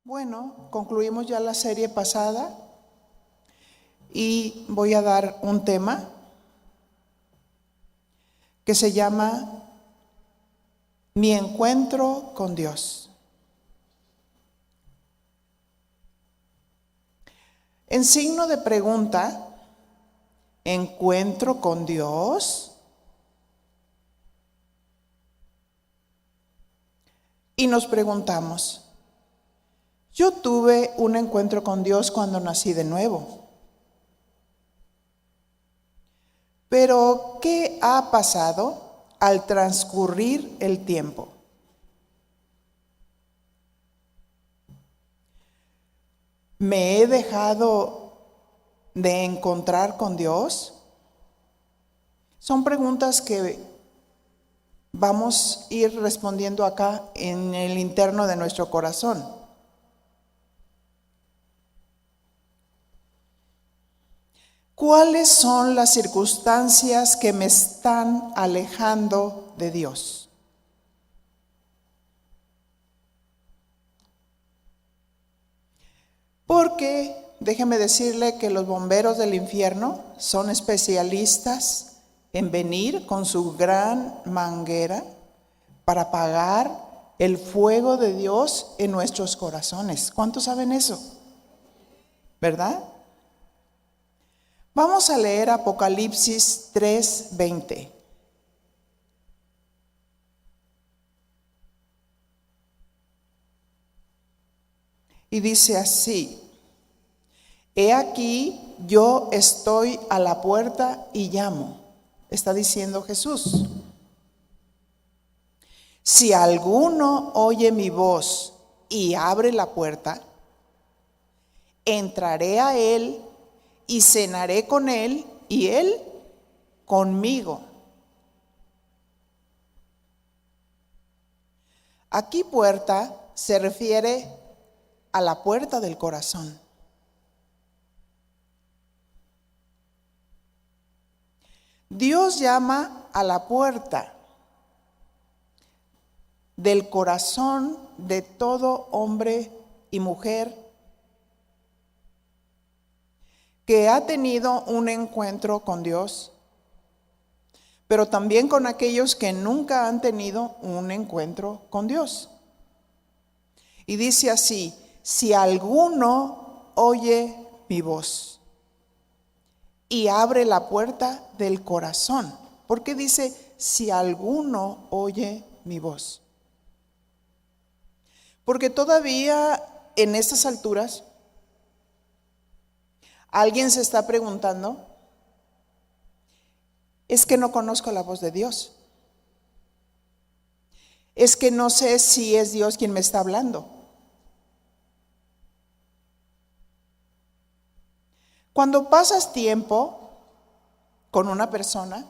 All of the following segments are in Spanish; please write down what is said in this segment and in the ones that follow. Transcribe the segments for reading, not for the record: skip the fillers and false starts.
Bueno, concluimos ya la serie pasada y voy a dar un tema que se llama Mi encuentro con Dios. En signo de pregunta, ¿encuentro con Dios? Y nos preguntamos, yo tuve un encuentro con Dios cuando nací de nuevo. Pero, ¿qué ha pasado al transcurrir el tiempo? ¿Me he dejado de encontrar con Dios? Son preguntas que vamos a ir respondiendo acá en el interno de nuestro corazón. ¿Cuáles son las circunstancias que me están alejando de Dios? Porque déjeme decirle que los bomberos del infierno son especialistas en venir con su gran manguera para apagar el fuego de Dios en nuestros corazones. ¿Cuántos saben eso? ¿Verdad? Vamos a leer Apocalipsis 3:20. Y dice así: He aquí, yo estoy a la puerta y llamo. Está diciendo Jesús. Si alguno oye mi voz y abre la puerta, entraré a él y cenaré con él y él conmigo. Aquí puerta se refiere a la puerta del corazón. Dios llama a la puerta del corazón de todo hombre y mujer que ha tenido un encuentro con Dios, pero también con aquellos que nunca han tenido un encuentro con Dios. Y dice así: si alguno oye mi voz y abre la puerta del corazón. ¿Por qué dice si alguno oye mi voz? Porque todavía en estas alturas alguien se está preguntando, es que no conozco la voz de Dios. Es que no sé si es Dios quien me está hablando. Cuando pasas tiempo con una persona,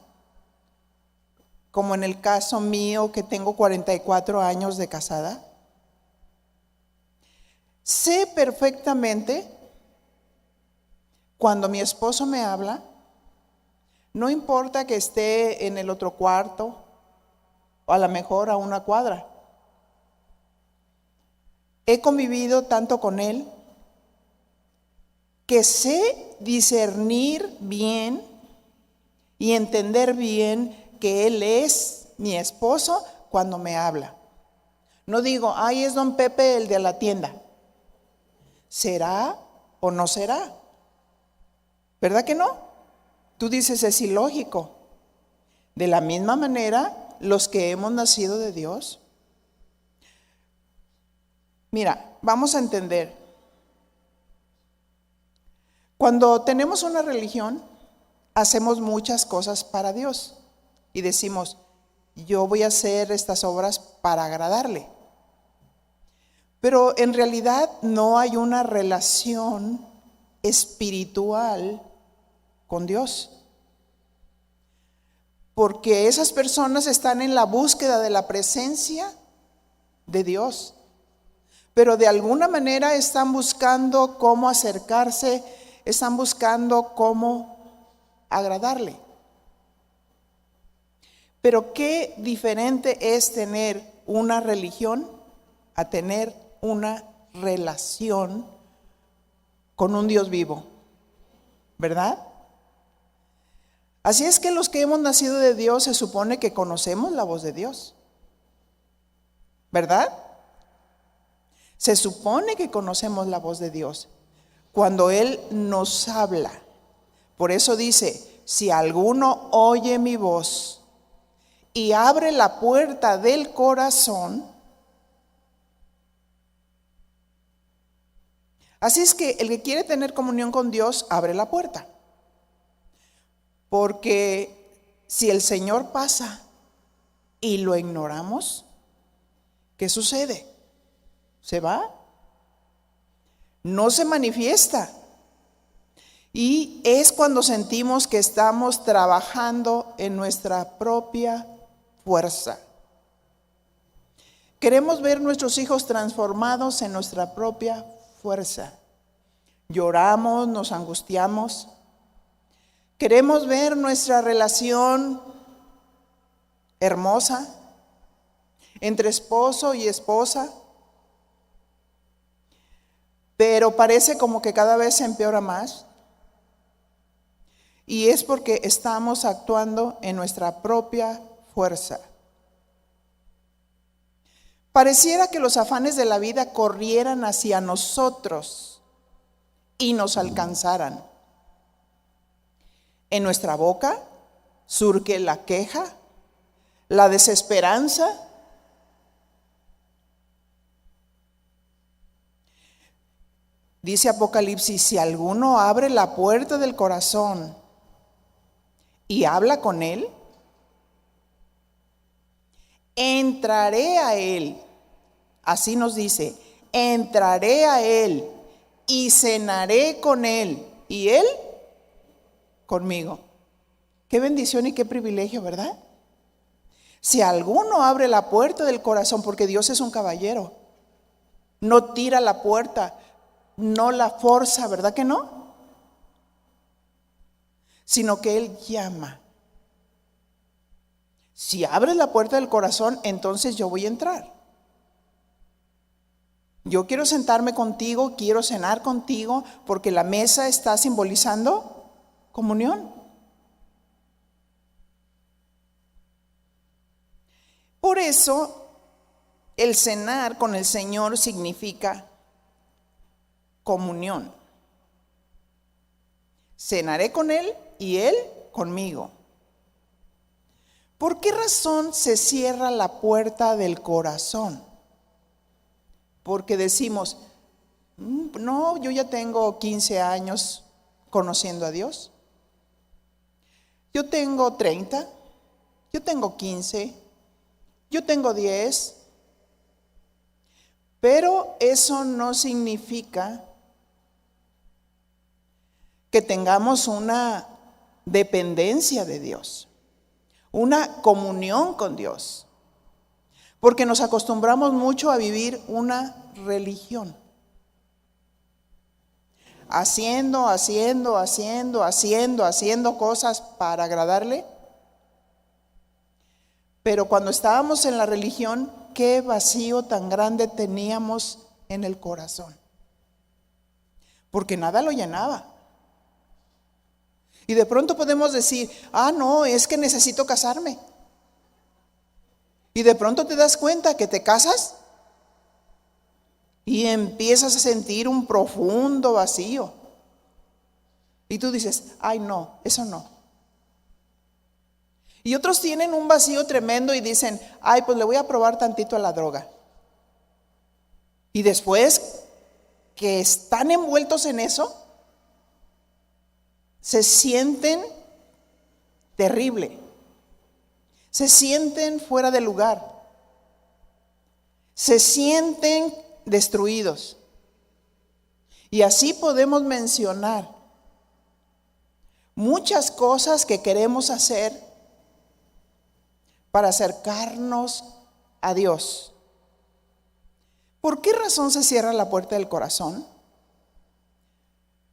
como en el caso mío que tengo 44 años de casada, sé perfectamente cuando mi esposo me habla, no importa que esté en el otro cuarto o a lo mejor a una cuadra. He convivido tanto con él que sé discernir bien y entender bien que él es mi esposo cuando me habla. No digo, ay, es don Pepe el de la tienda. ¿Será o no será? ¿Verdad que no? Tú dices, es ilógico. De la misma manera, los que hemos nacido de Dios. Mira, vamos a entender. Cuando tenemos una religión, hacemos muchas cosas para Dios. Y decimos, yo voy a hacer estas obras para agradarle. Pero en realidad no hay una relación espiritual con Dios. Porque esas personas están en la búsqueda de la presencia de Dios. Pero de alguna manera están buscando cómo acercarse, están buscando cómo agradarle. Pero qué diferente es tener una religión a tener una relación con un Dios vivo, ¿verdad? Así es que los que hemos nacido de Dios se supone que conocemos la voz de Dios, ¿verdad? Se supone que conocemos la voz de Dios cuando Él nos habla. Por eso dice, si alguno oye mi voz y abre la puerta del corazón. Así es que el que quiere tener comunión con Dios, abre la puerta. Porque si el Señor pasa y lo ignoramos, ¿qué sucede? ¿Se va? No se manifiesta. Y es cuando sentimos que estamos trabajando en nuestra propia fuerza. Queremos ver nuestros hijos transformados en nuestra propia fuerza. Lloramos, nos angustiamos. Queremos ver nuestra relación hermosa entre esposo y esposa, pero parece como que cada vez se empeora más. Y es porque estamos actuando en nuestra propia fuerza. Pareciera que los afanes de la vida corrieran hacia nosotros y nos alcanzaran. En nuestra boca surge la queja, la desesperanza. Dice Apocalipsis, si alguno abre la puerta del corazón y habla con Él, entraré a Él. Así nos dice, entraré a Él y cenaré con Él y Él conmigo. Qué bendición y qué privilegio, ¿verdad? Si alguno abre la puerta del corazón, porque Dios es un caballero, no tira la puerta, no la forza, ¿verdad que no? Sino que Él llama. Si abres la puerta del corazón, entonces yo voy a entrar. Yo quiero sentarme contigo, quiero cenar contigo, porque la mesa está simbolizando comunión. Por eso, el cenar con el Señor significa comunión. Cenaré con Él y Él conmigo. ¿Por qué razón se cierra la puerta del corazón? Porque decimos, no, yo ya tengo 15 años conociendo a Dios. Yo tengo 30, yo tengo 15, yo tengo 10. Pero eso no significa que tengamos una dependencia de Dios, una comunión con Dios, porque nos acostumbramos mucho a vivir una religión, haciendo cosas para agradarle. Pero cuando estábamos en la religión, qué vacío tan grande teníamos en el corazón, porque nada lo llenaba. Y de pronto podemos decir, no, es que necesito casarme. Y de pronto te das cuenta que te casas y empiezas a sentir un profundo vacío. Y tú dices, ay no, eso no. Y otros tienen un vacío tremendo y dicen, ay, pues le voy a probar tantito a la droga. Y después que están envueltos en eso, se sienten terrible, se sienten fuera de lugar, se sienten destruidos. Y así podemos mencionar muchas cosas que queremos hacer para acercarnos a Dios. ¿Por qué razón se cierra la puerta del corazón?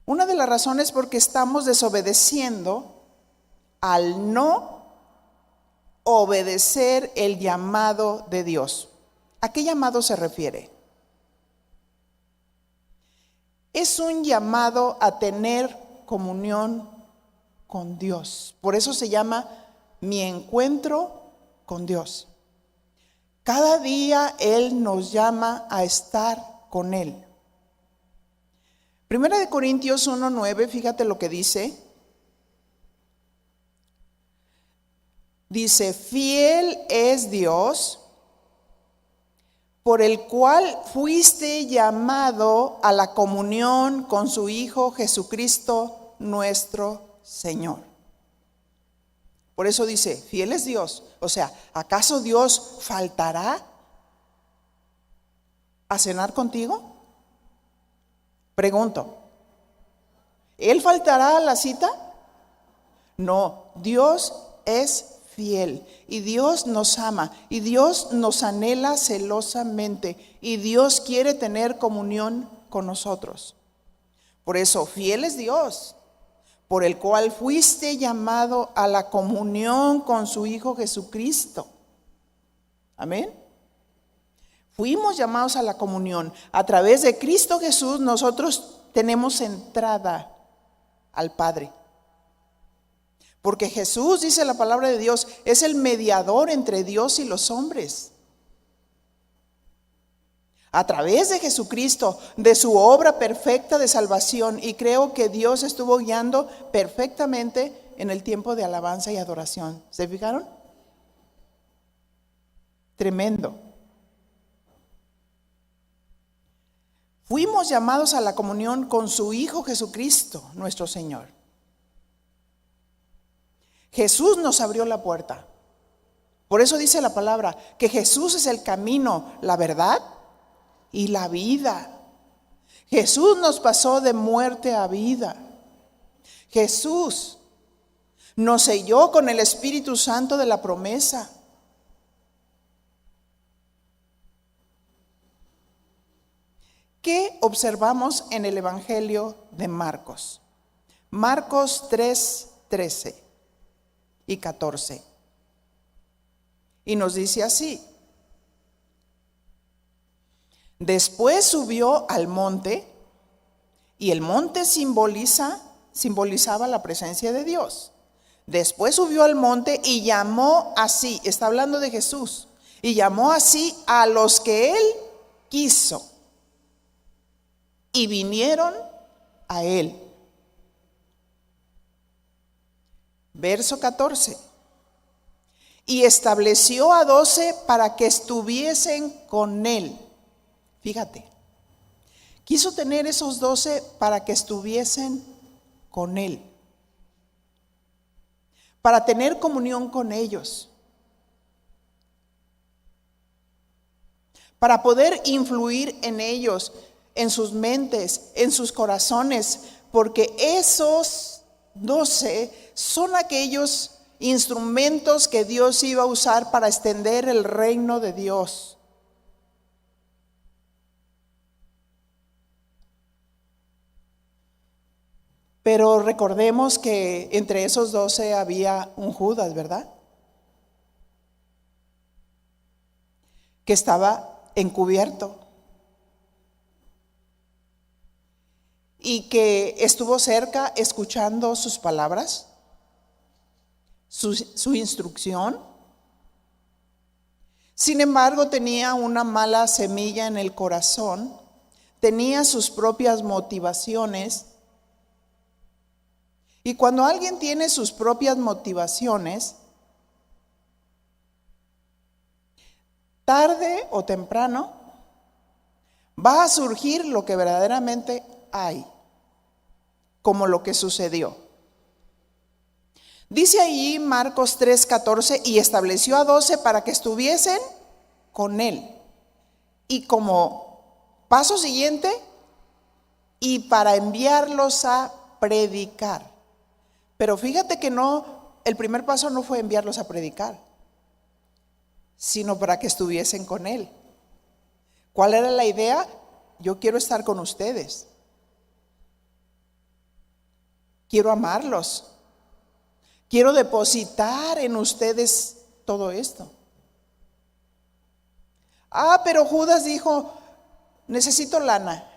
Una de las razones es porque estamos desobedeciendo al no obedecer el llamado de Dios. ¿A qué llamado se refiere? es un llamado a tener comunión con Dios. Por eso se llama mi encuentro con Dios. Cada día Él nos llama a estar con Él. Primera de Corintios 1:9, fíjate lo que dice. Dice, fiel es Dios, por el cual fuiste llamado a la comunión con su Hijo Jesucristo nuestro Señor. Por eso dice, fiel es Dios. O sea, ¿acaso Dios faltará a cenar contigo? Pregunto, ¿Él faltará a la cita? No, Dios es fiel y Dios nos ama y Dios nos anhela celosamente y Dios quiere tener comunión con nosotros. Por eso, fiel es Dios, por el cual fuiste llamado a la comunión con su Hijo Jesucristo. Amén. Fuimos llamados a la comunión. A través de Cristo Jesús nosotros tenemos entrada al Padre. Porque Jesús, dice la palabra de Dios, es el mediador entre Dios y los hombres. A través de Jesucristo, de su obra perfecta de salvación, y creo que Dios estuvo guiando perfectamente en el tiempo de alabanza y adoración. ¿Se fijaron? Tremendo. Fuimos llamados a la comunión con su Hijo Jesucristo, nuestro Señor. Jesús nos abrió la puerta. Por eso dice la palabra que Jesús es el camino, la verdad y la vida. Jesús nos pasó de muerte a vida. Jesús nos selló con el Espíritu Santo de la promesa. ¿Qué observamos en el Evangelio de Marcos? Marcos 3:13 y 14. Y nos dice así: después subió al monte, y el monte simbolizaba la presencia de Dios. Después subió al monte y llamó así, está hablando de Jesús, y llamó así a los que él quiso, y vinieron a él. Verso 14. Y estableció a 12 para que estuviesen con él. Fíjate, quiso tener esos 12 para que estuviesen con él, para tener comunión con ellos, para poder influir en ellos, en sus mentes, en sus corazones, porque esos 12 son aquellos instrumentos que Dios iba a usar para extender el reino de Dios. Pero recordemos que entre esos 12 había un Judas, ¿verdad? Que estaba encubierto y que estuvo cerca escuchando sus palabras, su instrucción. Sin embargo, tenía una mala semilla en el corazón, tenía sus propias motivaciones. Y cuando alguien tiene sus propias motivaciones, tarde o temprano va a surgir lo que verdaderamente hay, como lo que sucedió. Dice ahí Marcos 3:14, y estableció a 12 para que estuviesen con él. Y como paso siguiente, y para enviarlos a predicar. Pero fíjate que no, el primer paso no fue enviarlos a predicar, sino para que estuviesen con él. ¿Cuál era la idea? Yo quiero estar con ustedes. Quiero amarlos. Quiero depositar en ustedes todo esto. Pero Judas dijo, necesito lana.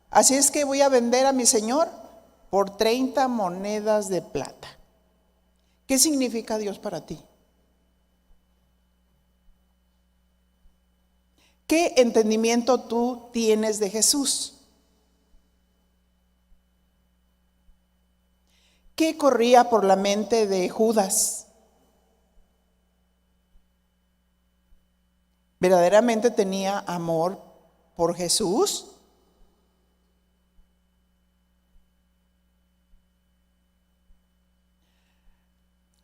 Así es que voy a vender a mi señor por 30 monedas de plata. ¿Qué significa Dios para ti? ¿Qué entendimiento tú tienes de Jesús? ¿Qué corría por la mente de Judas? ¿Verdaderamente tenía amor por Jesús?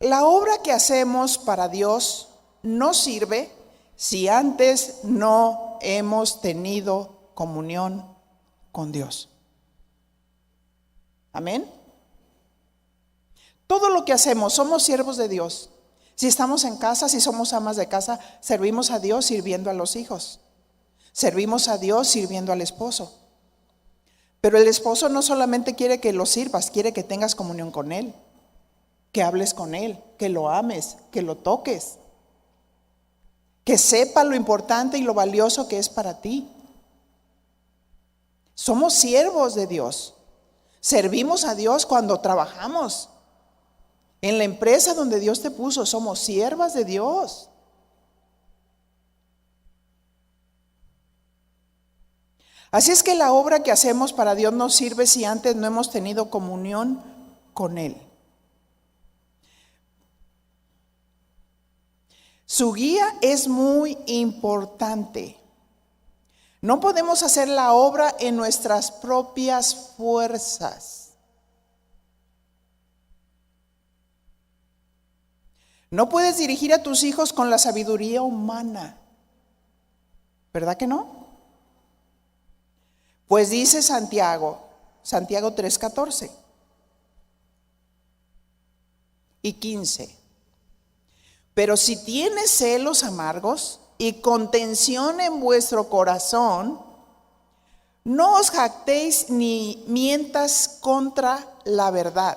La obra que hacemos para Dios no sirve si antes no hemos tenido comunión con Dios. Amén. Todo lo que hacemos, somos siervos de Dios. Si estamos en casa, si somos amas de casa, servimos a Dios sirviendo a los hijos. Servimos a Dios sirviendo al esposo. Pero el esposo no solamente quiere que lo sirvas, quiere que tengas comunión con él, que hables con él, que lo ames, que lo toques, que sepa lo importante y lo valioso que es para ti. Somos siervos de Dios. Servimos a Dios cuando trabajamos. En la empresa donde Dios te puso, somos siervas de Dios. Así es que la obra que hacemos para Dios no sirve si antes no hemos tenido comunión con Él. Su guía es muy importante. No podemos hacer la obra en nuestras propias fuerzas. No puedes dirigir a tus hijos con la sabiduría humana. ¿Verdad que no? Pues dice Santiago 3:14 y 15. Pero si tienes celos amargos y contención en vuestro corazón, no os jactéis ni mientas contra la verdad.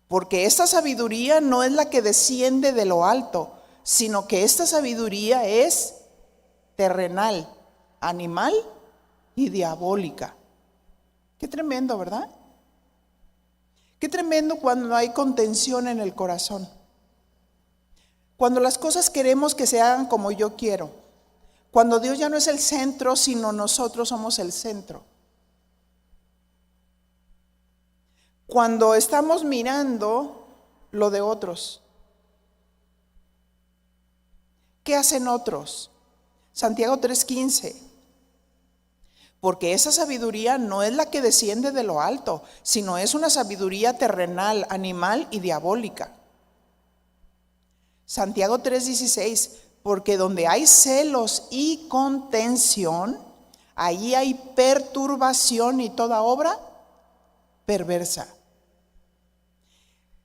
Porque esta sabiduría no es la que desciende de lo alto, sino que esta sabiduría es terrenal, animal y diabólica. Qué tremendo, ¿verdad? Qué tremendo cuando hay contención en el corazón. Cuando las cosas queremos que se hagan como yo quiero. Cuando Dios ya no es el centro, sino nosotros somos el centro. Cuando estamos mirando lo de otros. ¿Qué hacen otros? Santiago 3:15. Porque esa sabiduría no es la que desciende de lo alto, sino es una sabiduría terrenal, animal y diabólica. Santiago 3:16, porque donde hay celos y contención, allí hay perturbación y toda obra perversa.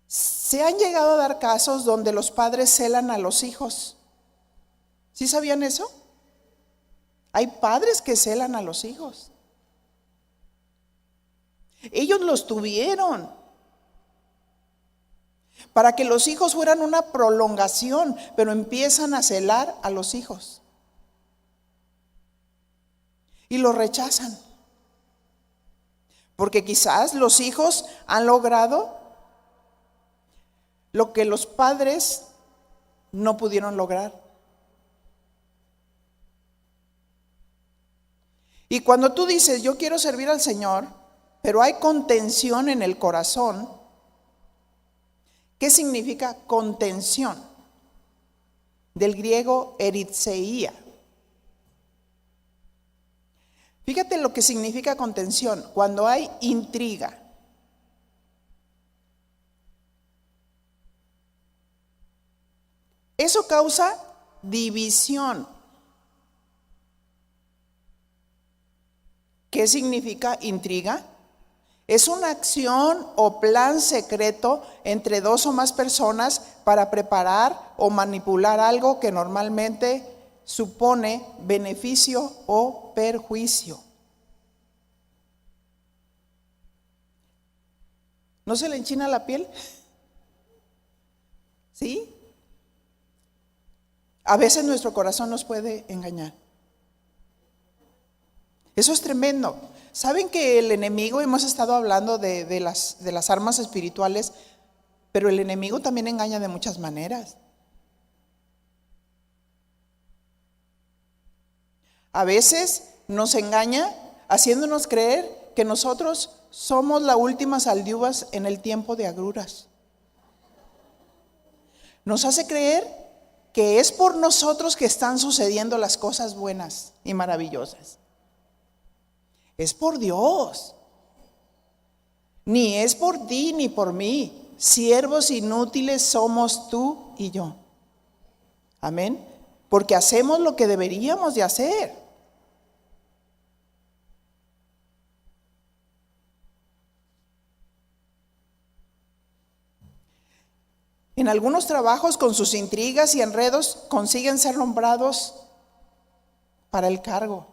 Se han llegado a dar casos donde los padres celan a los hijos. ¿Sí sabían eso? Hay padres que celan a los hijos. Ellos los tuvieron para que los hijos fueran una prolongación, pero empiezan a celar a los hijos y los rechazan, porque quizás los hijos han logrado lo que los padres no pudieron lograr. Y cuando tú dices, yo quiero servir al Señor, pero hay contención en el corazón. ¿Qué significa contención? Del griego eritseía. Fíjate lo que significa contención. Cuando hay intriga. Eso causa división. ¿Qué significa intriga? Es una acción o plan secreto entre dos o más personas para preparar o manipular algo que normalmente supone beneficio o perjuicio. ¿No se le enchina la piel? ¿Sí? A veces nuestro corazón nos puede engañar. Eso es tremendo. Saben que el enemigo, hemos estado hablando de las armas espirituales, pero el enemigo también engaña de muchas maneras. A veces nos engaña haciéndonos creer que nosotros somos la última saliuvas en el tiempo de agruras. Nos hace creer que es por nosotros que están sucediendo las cosas buenas y maravillosas. Es por Dios. Ni es por ti ni por mí. Siervos inútiles somos tú y yo. Amén. Porque hacemos lo que deberíamos de hacer. En algunos trabajos, con sus intrigas y enredos, consiguen ser nombrados para el cargo,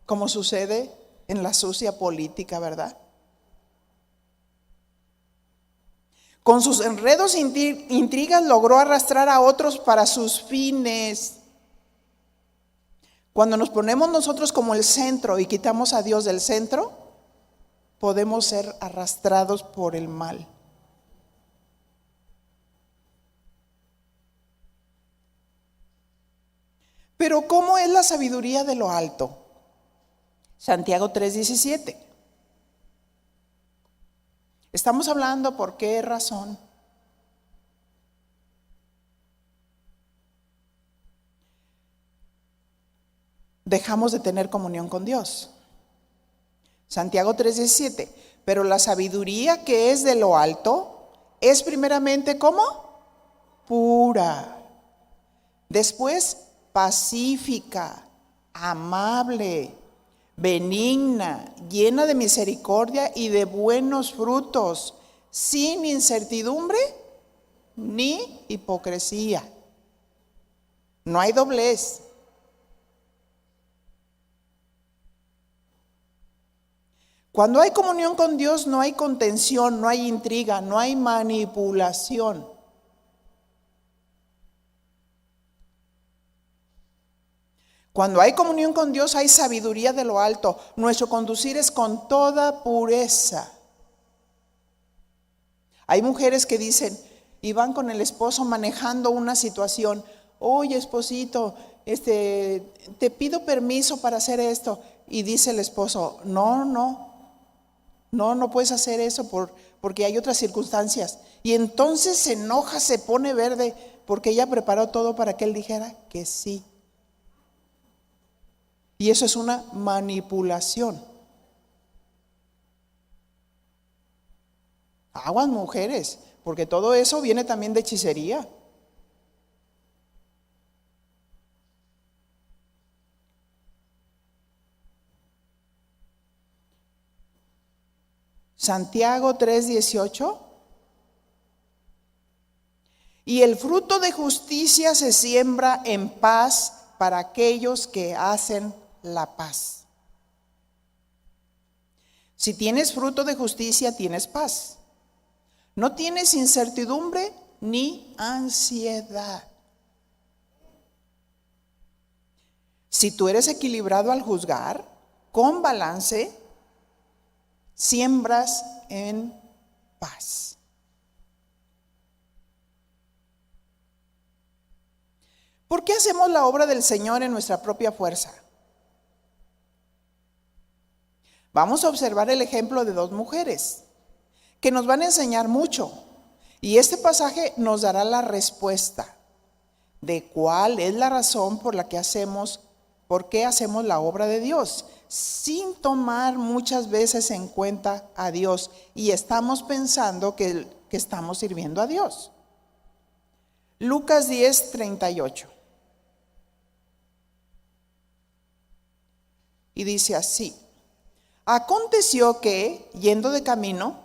como sucede en la sucia política, ¿verdad? Con sus enredos e intrigas logró arrastrar a otros para sus fines. Cuando nos ponemos nosotros como el centro y quitamos a Dios del centro, podemos ser arrastrados por el mal. Pero ¿cómo es la sabiduría de lo alto? Santiago 3:17. Estamos hablando por qué razón. Dejamos de tener comunión con Dios. Santiago 3:17. Pero la sabiduría que es de lo alto es primeramente ¿cómo? Pura. Después pacífica, amable, benigna, llena de misericordia y de buenos frutos, sin incertidumbre ni hipocresía. No hay doblez. Cuando hay comunión con Dios no hay contención, no hay intriga, no hay manipulación. Cuando hay comunión con Dios hay sabiduría de lo alto. Nuestro conducir es con toda pureza. Hay mujeres que dicen y van con el esposo manejando una situación. Oye, esposito, te pido permiso para hacer esto. Y dice el esposo, no puedes hacer eso porque hay otras circunstancias. Y entonces se enoja, se pone verde porque ella preparó todo para que él dijera que sí. Y eso es una manipulación. Aguas, mujeres, porque todo eso viene también de hechicería. Santiago 3:18. Y el fruto de justicia se siembra en paz para aquellos que hacen la paz. Si tienes fruto de justicia, tienes paz. No tienes incertidumbre ni ansiedad. Si tú eres equilibrado al juzgar, con balance, siembras en paz. ¿Por qué hacemos la obra del Señor en nuestra propia fuerza? Vamos a observar el ejemplo de dos mujeres que nos van a enseñar mucho. Y este pasaje nos dará la respuesta de cuál es la razón por qué hacemos la obra de Dios, sin tomar muchas veces en cuenta a Dios. Y estamos pensando que estamos sirviendo a Dios. Lucas 10:38. Y dice así: aconteció que, yendo de camino,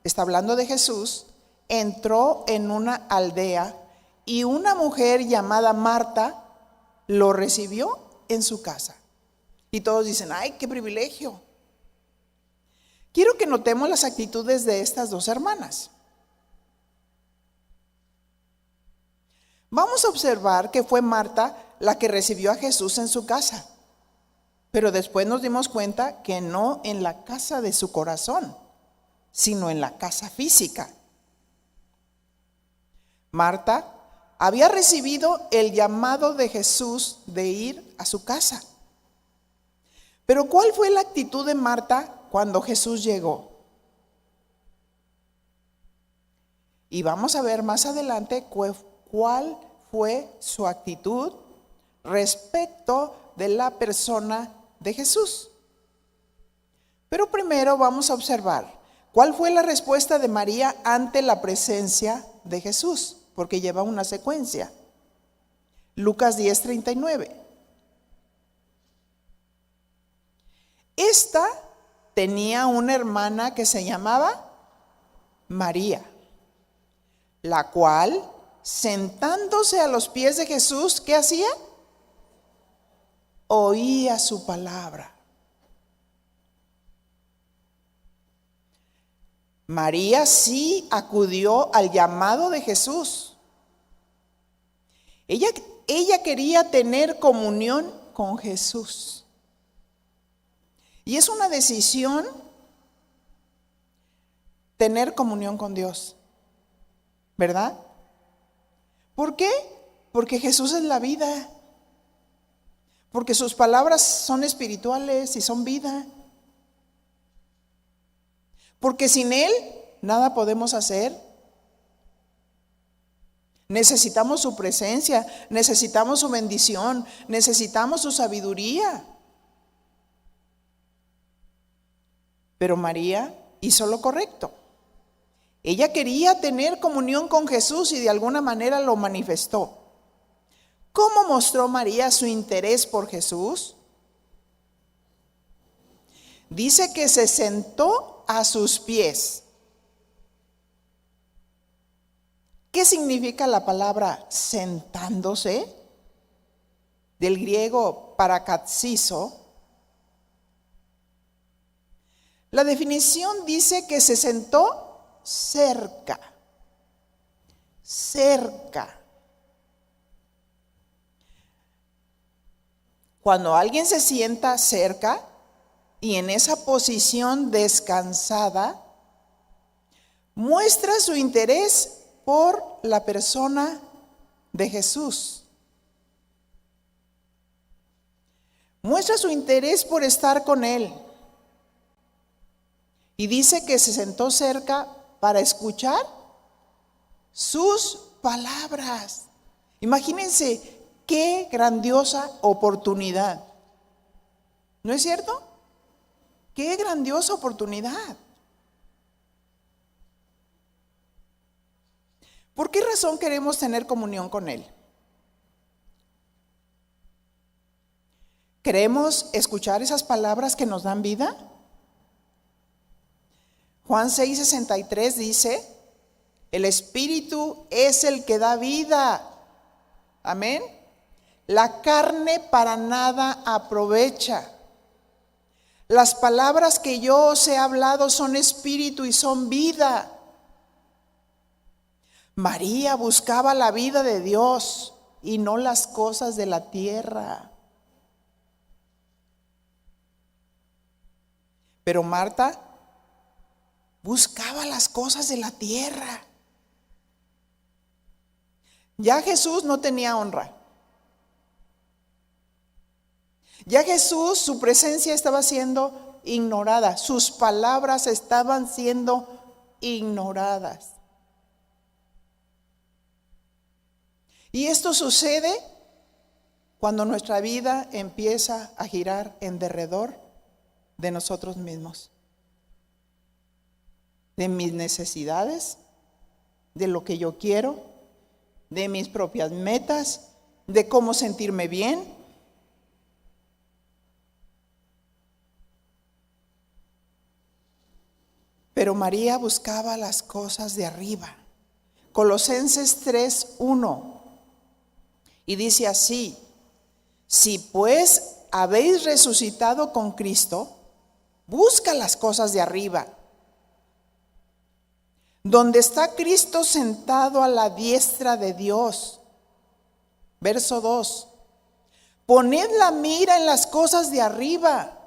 está hablando de Jesús, entró en una aldea y una mujer llamada Marta lo recibió en su casa. Y todos dicen, ¡ay, qué privilegio! Quiero que notemos las actitudes de estas dos hermanas. Vamos a observar que fue Marta la que recibió a Jesús en su casa. Pero después nos dimos cuenta que no en la casa de su corazón, sino en la casa física. Marta había recibido el llamado de Jesús de ir a su casa. Pero ¿cuál fue la actitud de Marta cuando Jesús llegó? Y vamos a ver más adelante cuál fue su actitud respecto de la persona de Jesús. Pero primero vamos a observar cuál fue la respuesta de María ante la presencia de Jesús, porque lleva una secuencia. Lucas 10:39. Esta tenía una hermana que se llamaba María, la cual, sentándose a los pies de Jesús, ¿qué hacía? Oía su palabra. María sí acudió al llamado de Jesús. Ella quería tener comunión con Jesús. Y es una decisión tener comunión con Dios, ¿verdad? ¿Por qué? Porque Jesús es la vida. Porque sus palabras son espirituales y son vida. Porque sin Él nada podemos hacer. Necesitamos su presencia, necesitamos su bendición, necesitamos su sabiduría. Pero María hizo lo correcto. Ella quería tener comunión con Jesús y de alguna manera lo manifestó. ¿Cómo mostró María su interés por Jesús? Dice que se sentó a sus pies. ¿Qué significa la palabra sentándose? Del griego parakatsizo. La definición dice que se sentó cerca. Cerca. Cuando alguien se sienta cerca y en esa posición descansada, muestra su interés por la persona de Jesús. Muestra su interés por estar con Él. Y dice que se sentó cerca para escuchar sus palabras. Imagínense qué grandiosa oportunidad. ¿No es cierto? Qué grandiosa oportunidad. ¿Por qué razón queremos tener comunión con Él? ¿Queremos escuchar esas palabras que nos dan vida? Juan 6:63 dice, el Espíritu es el que da vida. Amén. La carne para nada aprovecha. Las palabras que yo os he hablado son espíritu y son vida. María buscaba la vida de Dios y no las cosas de la tierra. Pero Marta buscaba las cosas de la tierra. Ya Jesús no tenía honra. Ya Jesús, su presencia estaba siendo ignorada. Sus palabras estaban siendo ignoradas. Y esto sucede cuando nuestra vida empieza a girar en derredor de nosotros mismos, de mis necesidades, de lo que yo quiero, de mis propias metas, de cómo sentirme bien. Pero María buscaba las cosas de arriba. Colosenses 3:1. Y dice así: si pues habéis resucitado con Cristo, busca las cosas de arriba, donde está Cristo sentado a la diestra de Dios. Verso 2. Poned la mira en las cosas de arriba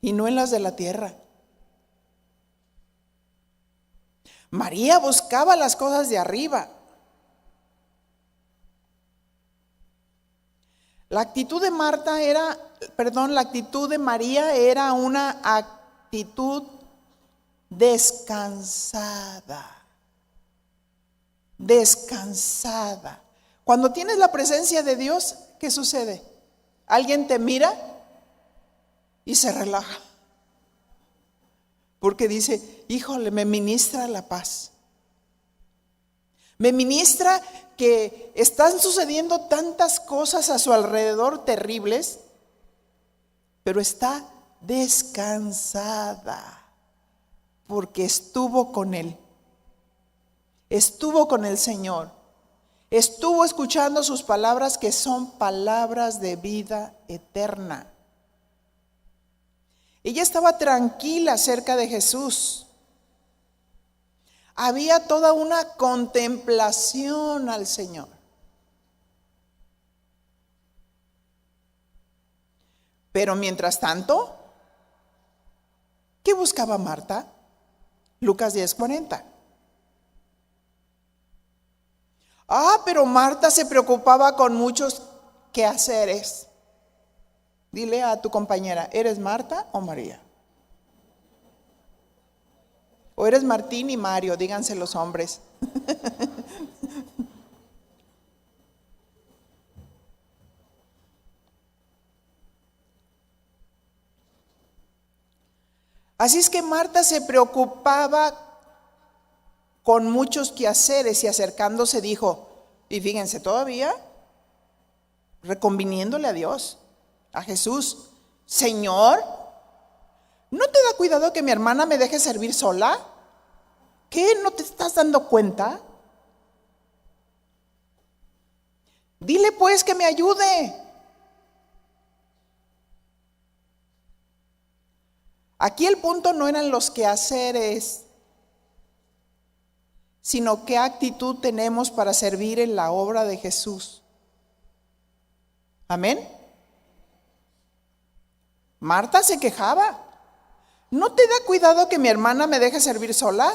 y no en las de la tierra. María buscaba las cosas de arriba. La actitud de la actitud de María era una actitud descansada. Descansada. Cuando tienes la presencia de Dios, ¿qué sucede? Alguien te mira y se relaja. Porque dice, híjole, me ministra la paz. Me ministra que están sucediendo tantas cosas a su alrededor terribles, pero está descansada porque estuvo con Él. Estuvo con el Señor. Estuvo escuchando sus palabras, que son palabras de vida eterna. Ella estaba tranquila cerca de Jesús. Había toda una contemplación al Señor. Pero mientras tanto, ¿qué buscaba Marta? Lucas 10:40. Pero Marta se preocupaba con muchos quehaceres. Dile a tu compañera, ¿eres Marta o María? ¿O eres Martín y Mario? Díganse los hombres. Así es que Marta se preocupaba con muchos quehaceres y acercándose dijo, y fíjense todavía, reconviniéndole a Dios, a Jesús, Señor, ¿no te da cuidado que mi hermana me deje servir sola? ¿Qué? ¿No te estás dando cuenta? Dile pues que me ayude. Aquí el punto no eran los quehaceres, sino qué actitud tenemos para servir en la obra de Jesús. Amén. Marta se quejaba. ¿No te da cuidado que mi hermana me deje servir sola?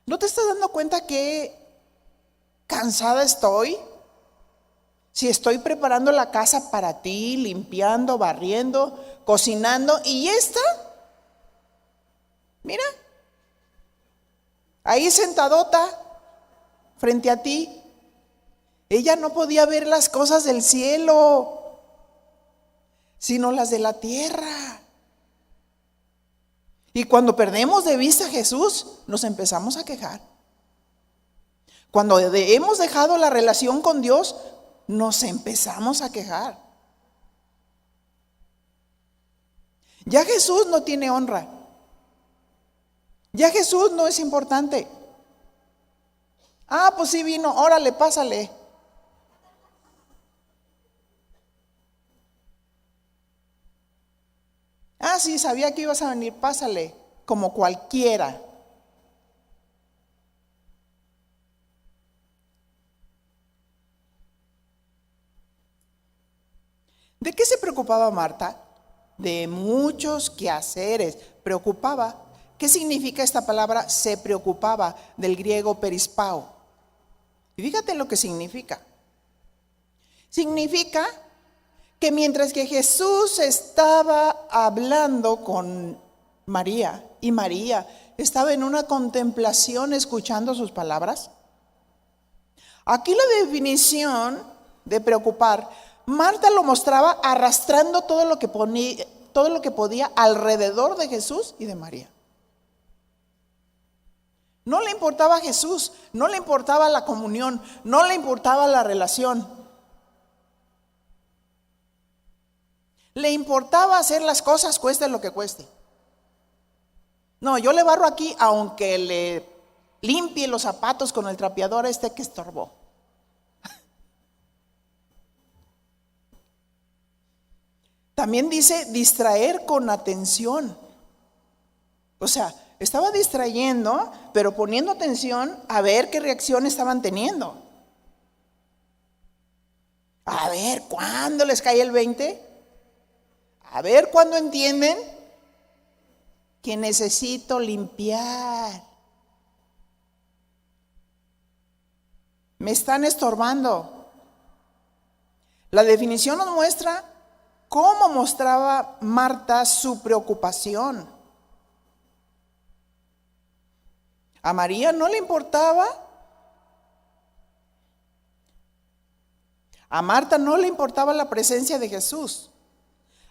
¿No te estás dando cuenta que cansada estoy? Si estoy preparando la casa para ti, limpiando, barriendo, cocinando, y esta, mira, ahí sentadota frente a ti. Ella no podía ver las cosas del cielo, sino las de la tierra. Y cuando perdemos de vista a Jesús, nos empezamos a quejar. Cuando hemos dejado la relación con Dios, nos empezamos a quejar. Ya Jesús no tiene honra. Ya Jesús no es importante. Pues sí vino, órale, pásale. Sí, sabía que ibas a venir, pásale, como cualquiera. ¿De qué se preocupaba Marta? De muchos quehaceres. Preocupaba. ¿Qué significa esta palabra? Se preocupaba, del griego perispao. Y fíjate lo que significa. Significa que mientras que Jesús estaba hablando con María y María estaba en una contemplación escuchando sus palabras, aquí la definición de preocupar, Marta lo mostraba arrastrando todo lo que podía alrededor de Jesús y de María. No le importaba a Jesús, no le importaba la comunión, no le importaba la relación. Le importaba hacer las cosas cueste lo que cueste. No, yo le barro aquí aunque le limpie los zapatos con el trapeador que estorbó. También dice distraer con atención. O sea, estaba distrayendo, pero poniendo atención a ver qué reacción estaban teniendo. A ver, ¿cuándo les cae el 20? A ver, ¿cuándo entienden que necesito limpiar? Me están estorbando. La definición nos muestra cómo mostraba Marta su preocupación. A María no le importaba. A Marta no le importaba la presencia de Jesús.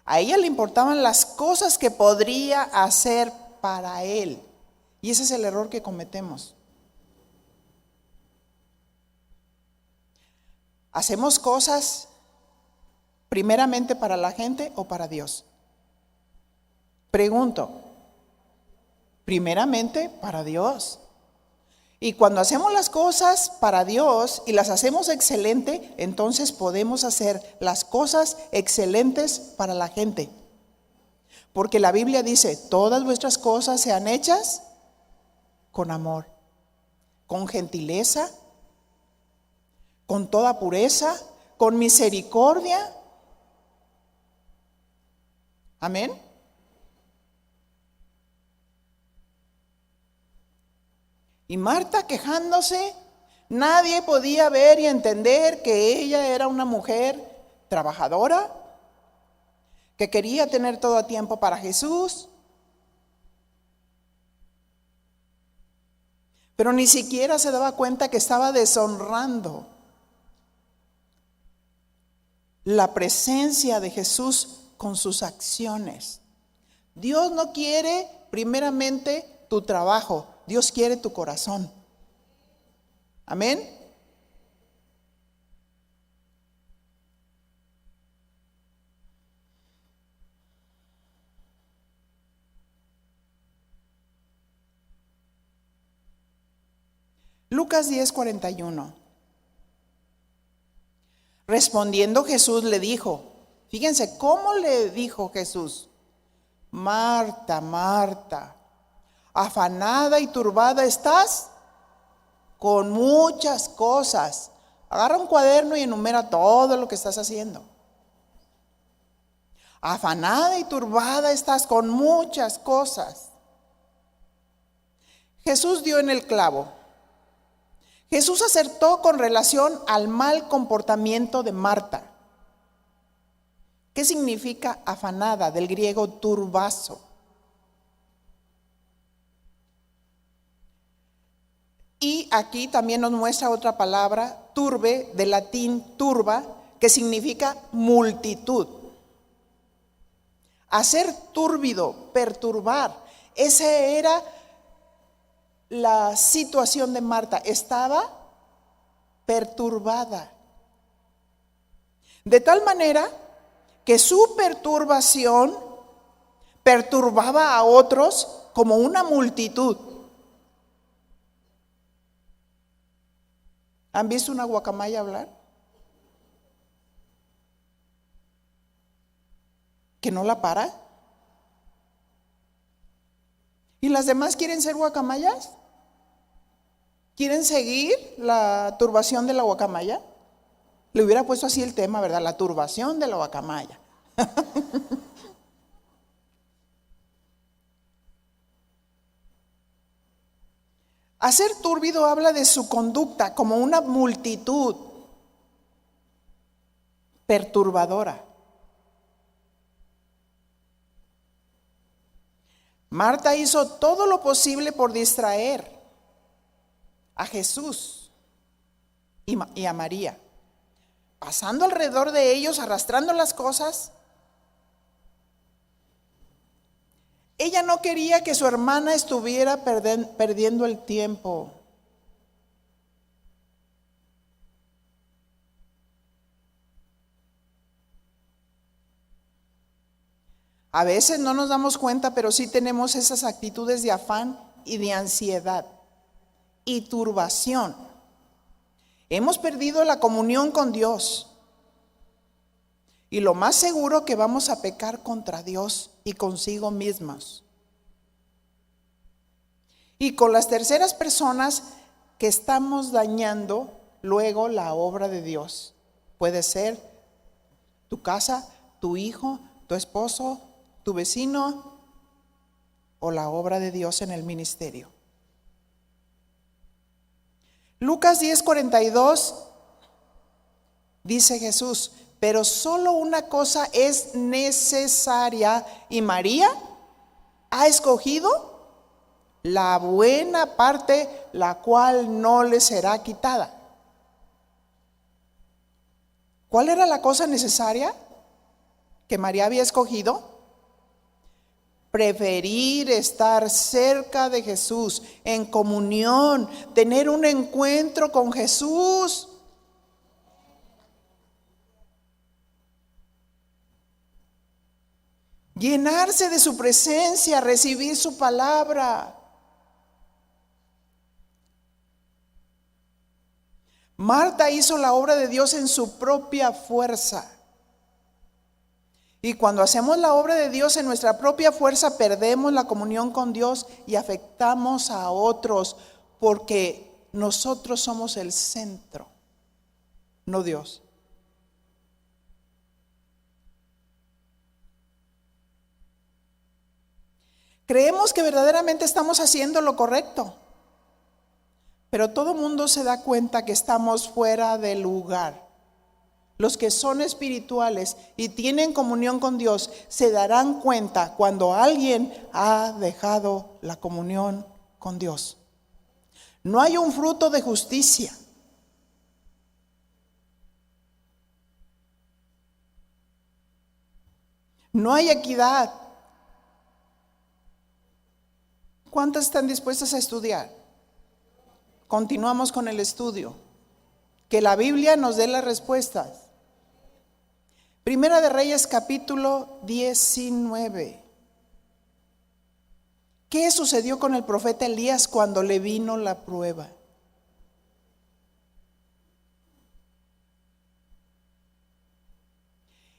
A ella le importaban las cosas que podría hacer para Él. Y ese es el error que cometemos. ¿Hacemos cosas primeramente para la gente o para Dios? Pregunto, primeramente para Dios. Y cuando hacemos las cosas para Dios y las hacemos excelente, entonces podemos hacer las cosas excelentes para la gente. Porque la Biblia dice, todas vuestras cosas sean hechas con amor, con gentileza, con toda pureza, con misericordia. Amén. Y Marta quejándose, nadie podía ver y entender que ella era una mujer trabajadora, que quería tener todo a tiempo para Jesús, pero ni siquiera se daba cuenta que estaba deshonrando la presencia de Jesús con sus acciones. Dios no quiere primeramente tu trabajo, Dios quiere tu corazón. Amén. Lucas 10:41. Respondiendo Jesús le dijo, fíjense cómo le dijo Jesús: Marta, Marta, afanada y turbada estás con muchas cosas. Agarra un cuaderno y enumera todo lo que estás haciendo. Afanada y turbada estás con muchas cosas. Jesús dio en el clavo. Jesús acertó con relación al mal comportamiento de Marta. ¿Qué significa afanada? Del griego turbazo. Y aquí también nos muestra otra palabra, turbe, del latín turba, que significa multitud. Hacer túrbido, perturbar. Esa era la situación de Marta. Estaba perturbada. De tal manera que su perturbación perturbaba a otros como una multitud. ¿Han visto una guacamaya hablar? ¿Que no la para? ¿Y las demás quieren ser guacamayas? ¿Quieren seguir la turbación de la guacamaya? Le hubiera puesto así el tema, ¿verdad? La turbación de la guacamaya. Hacer túrbido habla de su conducta como una multitud perturbadora. Marta hizo todo lo posible por distraer a Jesús y a María, pasando alrededor de ellos, arrastrando las cosas. Ella no quería que su hermana estuviera perdiendo el tiempo. A veces no nos damos cuenta, pero sí tenemos esas actitudes de afán y de ansiedad y turbación. Hemos perdido la comunión con Dios. Y lo más seguro que vamos a pecar contra Dios y consigo mismas. Y con las terceras personas que estamos dañando luego la obra de Dios. Puede ser tu casa, tu hijo, tu esposo, tu vecino o la obra de Dios en el ministerio. Lucas 10:42 dice Jesús: pero solo una cosa es necesaria, y María ha escogido la buena parte, la cual no le será quitada. ¿Cuál era la cosa necesaria que María había escogido? Preferir estar cerca de Jesús, en comunión, tener un encuentro con Jesús. Llenarse de su presencia, recibir su palabra. Marta hizo la obra de Dios en su propia fuerza. Y cuando hacemos la obra de Dios en nuestra propia fuerza, perdemos la comunión con Dios y afectamos a otros, porque nosotros somos el centro, no Dios. Creemos que verdaderamente estamos haciendo lo correcto, pero todo mundo se da cuenta que estamos fuera de lugar. Los que son espirituales y tienen comunión con Dios se darán cuenta cuando alguien ha dejado la comunión con Dios. No hay un fruto de justicia. No hay equidad. ¿Cuántas están dispuestas a estudiar? Continuamos con el estudio. Que la Biblia nos dé las respuestas. Primera de Reyes, capítulo 19. ¿Qué sucedió con el profeta Elías cuando le vino la prueba?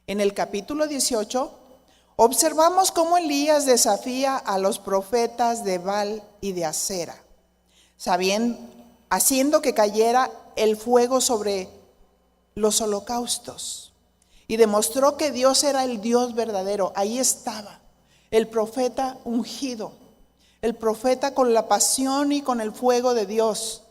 En el capítulo 18 observamos cómo Elías desafía a los profetas de Baal y de Acera, haciendo que cayera el fuego sobre los holocaustos. Y demostró que Dios era el Dios verdadero. Ahí estaba el profeta ungido, el profeta con la pasión y con el fuego de Dios,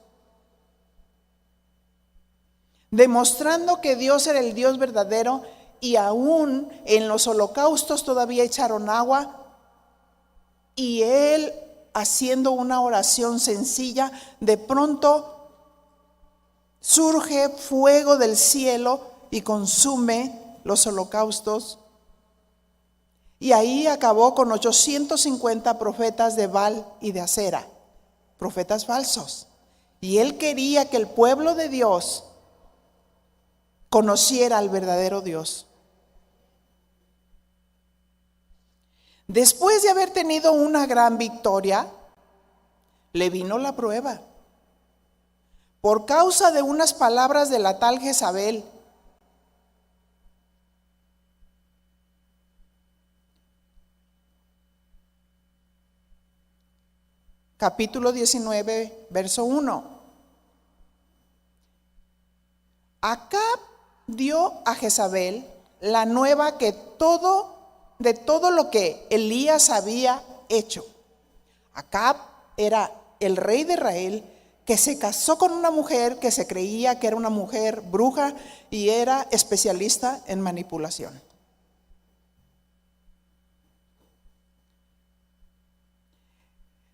demostrando que Dios era el Dios verdadero. Y aún en los holocaustos todavía echaron agua, y él, haciendo una oración sencilla, de pronto surge fuego del cielo y consume los holocaustos. Y ahí acabó con 850 profetas de Baal y de Acera, profetas falsos. Y él quería que el pueblo de Dios conociera al verdadero Dios. Después de haber tenido una gran victoria, le vino la prueba. Por causa de unas palabras de la tal Jezabel. Capítulo 19, verso 1. Acab dio a Jezabel la nueva de todo lo que Elías había hecho. Acab era el rey de Israel, que se casó con una mujer que se creía que era una mujer bruja y era especialista en manipulación.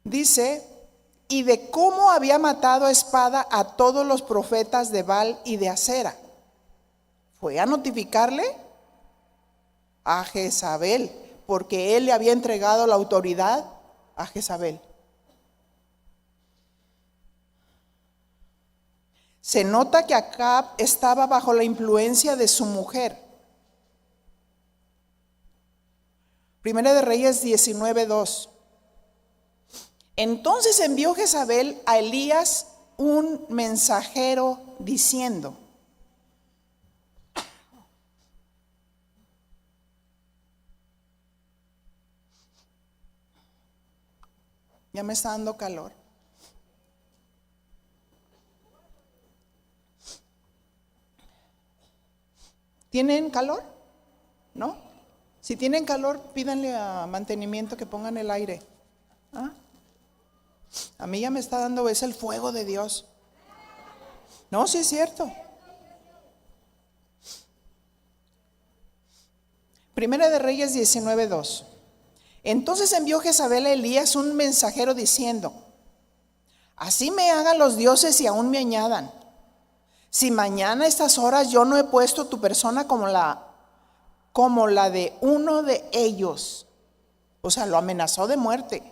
Dice, y de cómo había matado a espada a todos los profetas de Baal y de Acera. Fue a notificarle a Jezabel, porque él le había entregado la autoridad a Jezabel. Se nota que Acab estaba bajo la influencia de su mujer. Primera de Reyes 19:2. Entonces envió Jezabel a Elías un mensajero diciendo: ya me está dando calor. ¿Tienen calor? ¿No? Si tienen calor, pídanle a mantenimiento que pongan el aire. ¿Ah? A mí ya me está dando, es el fuego de Dios. No, sí es cierto. Primera de Reyes 19:2. Entonces envió Jezabel a Elías un mensajero diciendo: así me hagan los dioses y aún me añadan. Si mañana a estas horas yo no he puesto tu persona como la de uno de ellos. O sea, lo amenazó de muerte.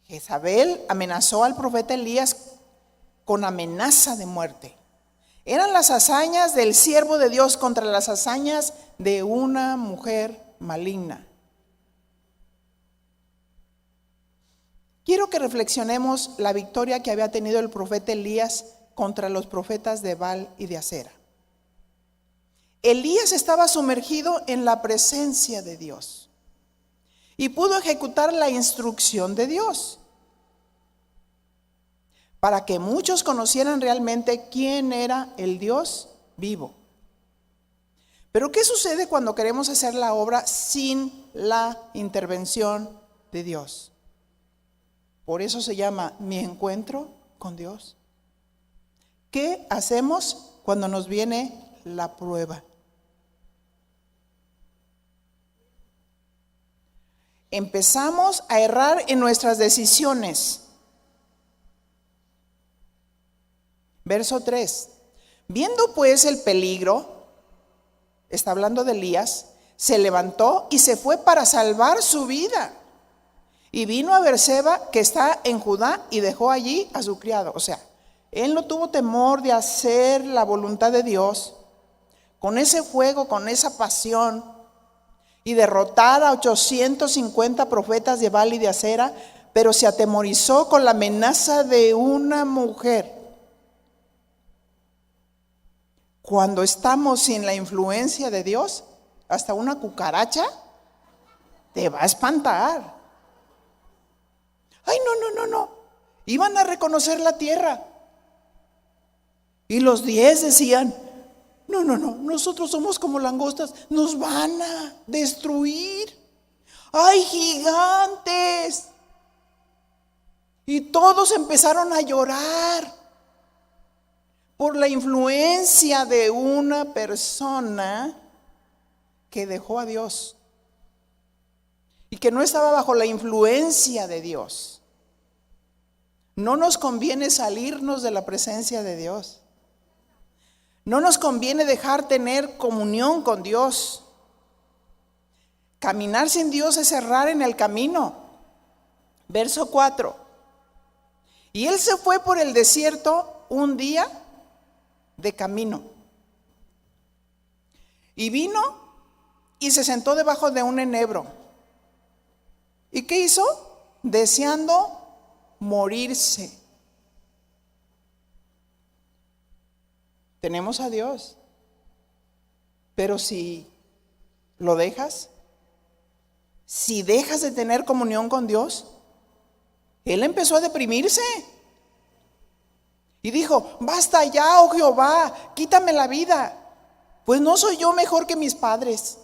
Jezabel amenazó al profeta Elías con amenaza de muerte. Eran las hazañas del siervo de Dios contra las hazañas de una mujer maligna. Quiero que reflexionemos la victoria que había tenido el profeta Elías contra los profetas de Baal y de Acera. Elías estaba sumergido en la presencia de Dios y pudo ejecutar la instrucción de Dios para que muchos conocieran realmente quién era el Dios vivo. Pero ¿qué sucede cuando queremos hacer la obra sin la intervención de Dios? Por eso se llama mi encuentro con Dios. ¿Qué hacemos cuando nos viene la prueba? Empezamos a errar en nuestras decisiones. Verso 3. Viendo pues el peligro, está hablando de Elías, se levantó y se fue para salvar su vida. Y vino a Beerseba, que está en Judá, y dejó allí a su criado. O sea, él no tuvo temor de hacer la voluntad de Dios con ese fuego, con esa pasión, y derrotar a 850 profetas de Baal y de Acera, pero se atemorizó con la amenaza de una mujer. Cuando estamos sin la influencia de Dios, hasta una cucaracha te va a espantar. Ay, no. Iban a reconocer la tierra. Y los 10 decían: no, nosotros somos como langostas, nos van a destruir. ¡Hay gigantes! Y todos empezaron a llorar por la influencia de una persona que dejó a Dios y que no estaba bajo la influencia de Dios. No nos conviene salirnos de la presencia de Dios. No nos conviene dejar tener comunión con Dios. Caminar sin Dios es errar en el camino. Verso 4. Y él se fue por el desierto un día de camino. Y vino y se sentó debajo de un enebro. ¿Y qué hizo? Deseando morirse. Tenemos a Dios, pero si lo dejas, si dejas de tener comunión con Dios, él empezó a deprimirse y dijo: basta ya, oh Jehová, quítame la vida, pues no soy yo mejor que mis padres.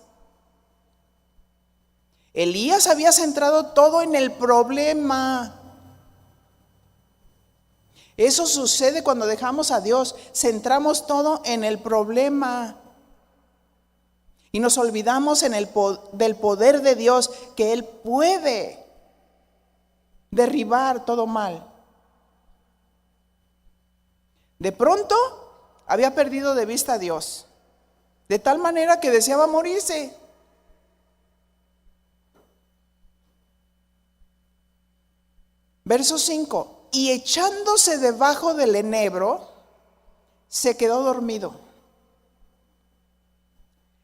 Elías había centrado todo en el problema. Eso sucede cuando dejamos a Dios, centramos todo en el problema y nos olvidamos del poder de Dios, que Él puede derribar todo mal. De pronto había perdido de vista a Dios, de tal manera que deseaba morirse. Verso 5. Y echándose debajo del enebro, se quedó dormido.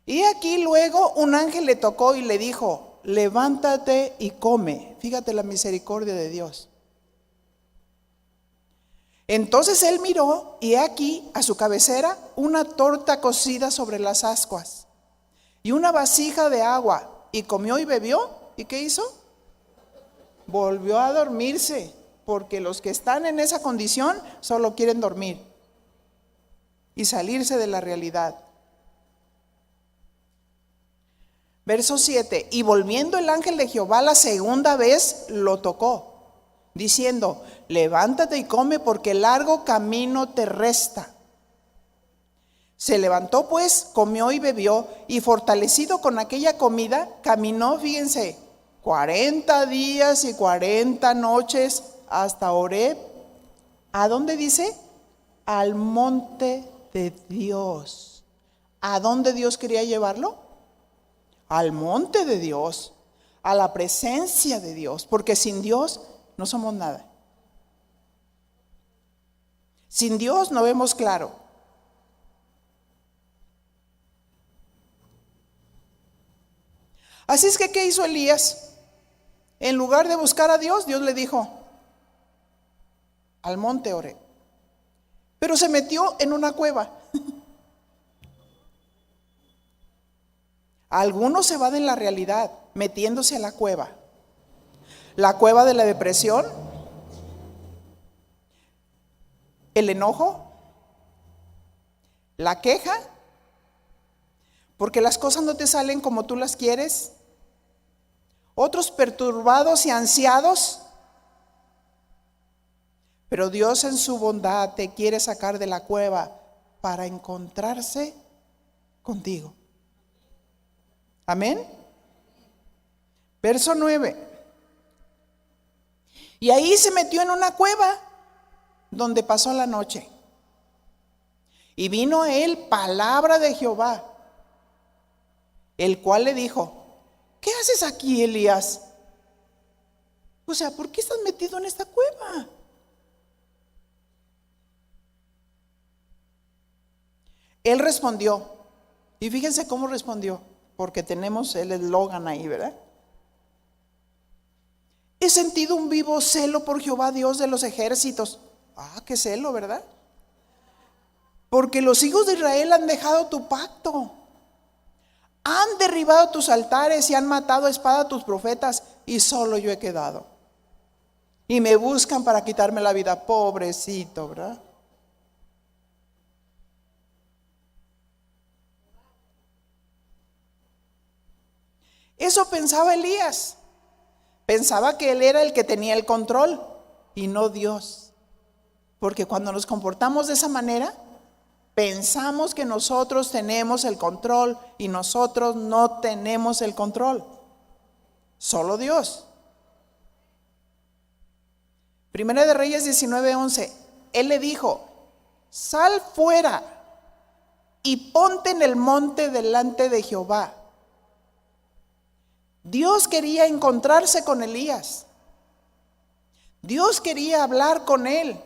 Y aquí luego un ángel le tocó y le dijo: levántate y come. Fíjate la misericordia de Dios. Entonces él miró, y aquí a su cabecera una torta cocida sobre las ascuas y una vasija de agua, y comió y bebió. ¿Y qué hizo? Volvió a dormirse, porque los que están en esa condición solo quieren dormir. y salirse de la realidad. Verso 7, y volviendo el ángel de Jehová la segunda vez lo tocó, diciendo, levántate y come porque largo camino te resta. Se levantó pues, comió y bebió, y fortalecido con aquella comida, caminó, fíjense, 40 días y 40 noches hasta Horeb. ¿A dónde dice? Al monte de Dios. ¿A dónde Dios quería llevarlo? Al monte de Dios, a la presencia de Dios, porque sin Dios no somos nada. Sin Dios no vemos claro. Así es que, ¿qué hizo Elías? En lugar de buscar a Dios, Dios le dijo, al monte Horeb. Pero se metió en una cueva. Algunos se van de la realidad, metiéndose a la cueva. La cueva de la depresión, el enojo, la queja, porque las cosas no te salen como tú las quieres. Otros perturbados y ansiados. Pero Dios en su bondad te quiere sacar de la cueva para encontrarse contigo. Amén. Verso 9. Y ahí se metió en una cueva donde pasó la noche. Y vino a él palabra de Jehová, el cual le dijo, ¿qué haces aquí, Elías? O sea, ¿por qué estás metido en esta cueva? Él respondió, y fíjense cómo respondió, porque tenemos el eslogan ahí, ¿verdad? He sentido un vivo celo por Jehová, Dios de los ejércitos. Ah, qué celo, ¿verdad? Porque los hijos de Israel han dejado tu pacto, han derribado tus altares y han matado a espada a tus profetas, y solo yo he quedado. Y me buscan para quitarme la vida, pobrecito, ¿verdad? Eso pensaba Elías. Pensaba que él era el que tenía el control y no Dios. Porque cuando nos comportamos de esa manera, pensamos que nosotros tenemos el control y nosotros no tenemos el control. Solo Dios. Primera de Reyes 19:11. Él le dijo, sal fuera y ponte en el monte delante de Jehová. Dios quería encontrarse con Elías. Dios quería hablar con él.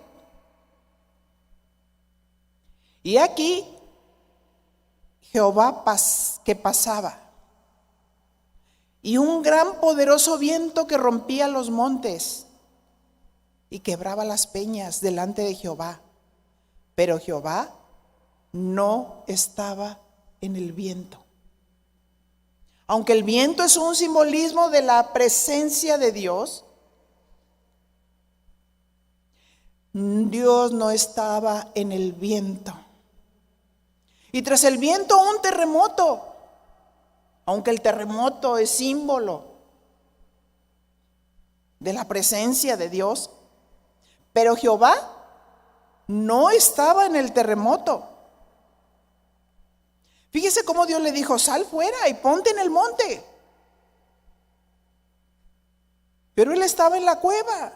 Y aquí Jehová que pasaba, y un gran poderoso viento que rompía los montes y quebraba las peñas delante de Jehová. Pero Jehová no estaba en el viento. Aunque el viento es un simbolismo de la presencia de Dios, Dios no estaba en el viento. Y tras el viento un terremoto, aunque el terremoto es símbolo de la presencia de Dios, pero Jehová no estaba en el terremoto. Fíjese cómo Dios le dijo, sal fuera y ponte en el monte. Pero él estaba en la cueva.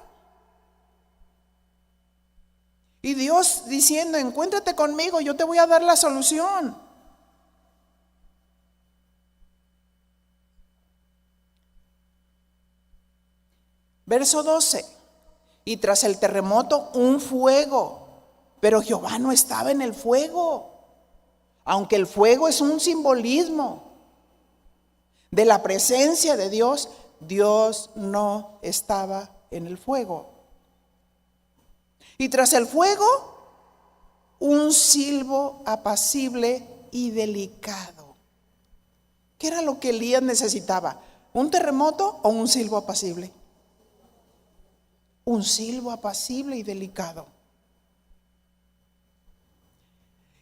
Y Dios diciendo, encuéntrate conmigo, yo te voy a dar la solución. Verso 12. Y tras el terremoto un fuego, pero Jehová no estaba en el fuego. Aunque el fuego es un simbolismo de la presencia de Dios, Dios no estaba en el fuego. Y tras el fuego, un silbo apacible y delicado. ¿Qué era lo que Elías necesitaba? ¿Un terremoto o un silbo apacible? Un silbo apacible y delicado.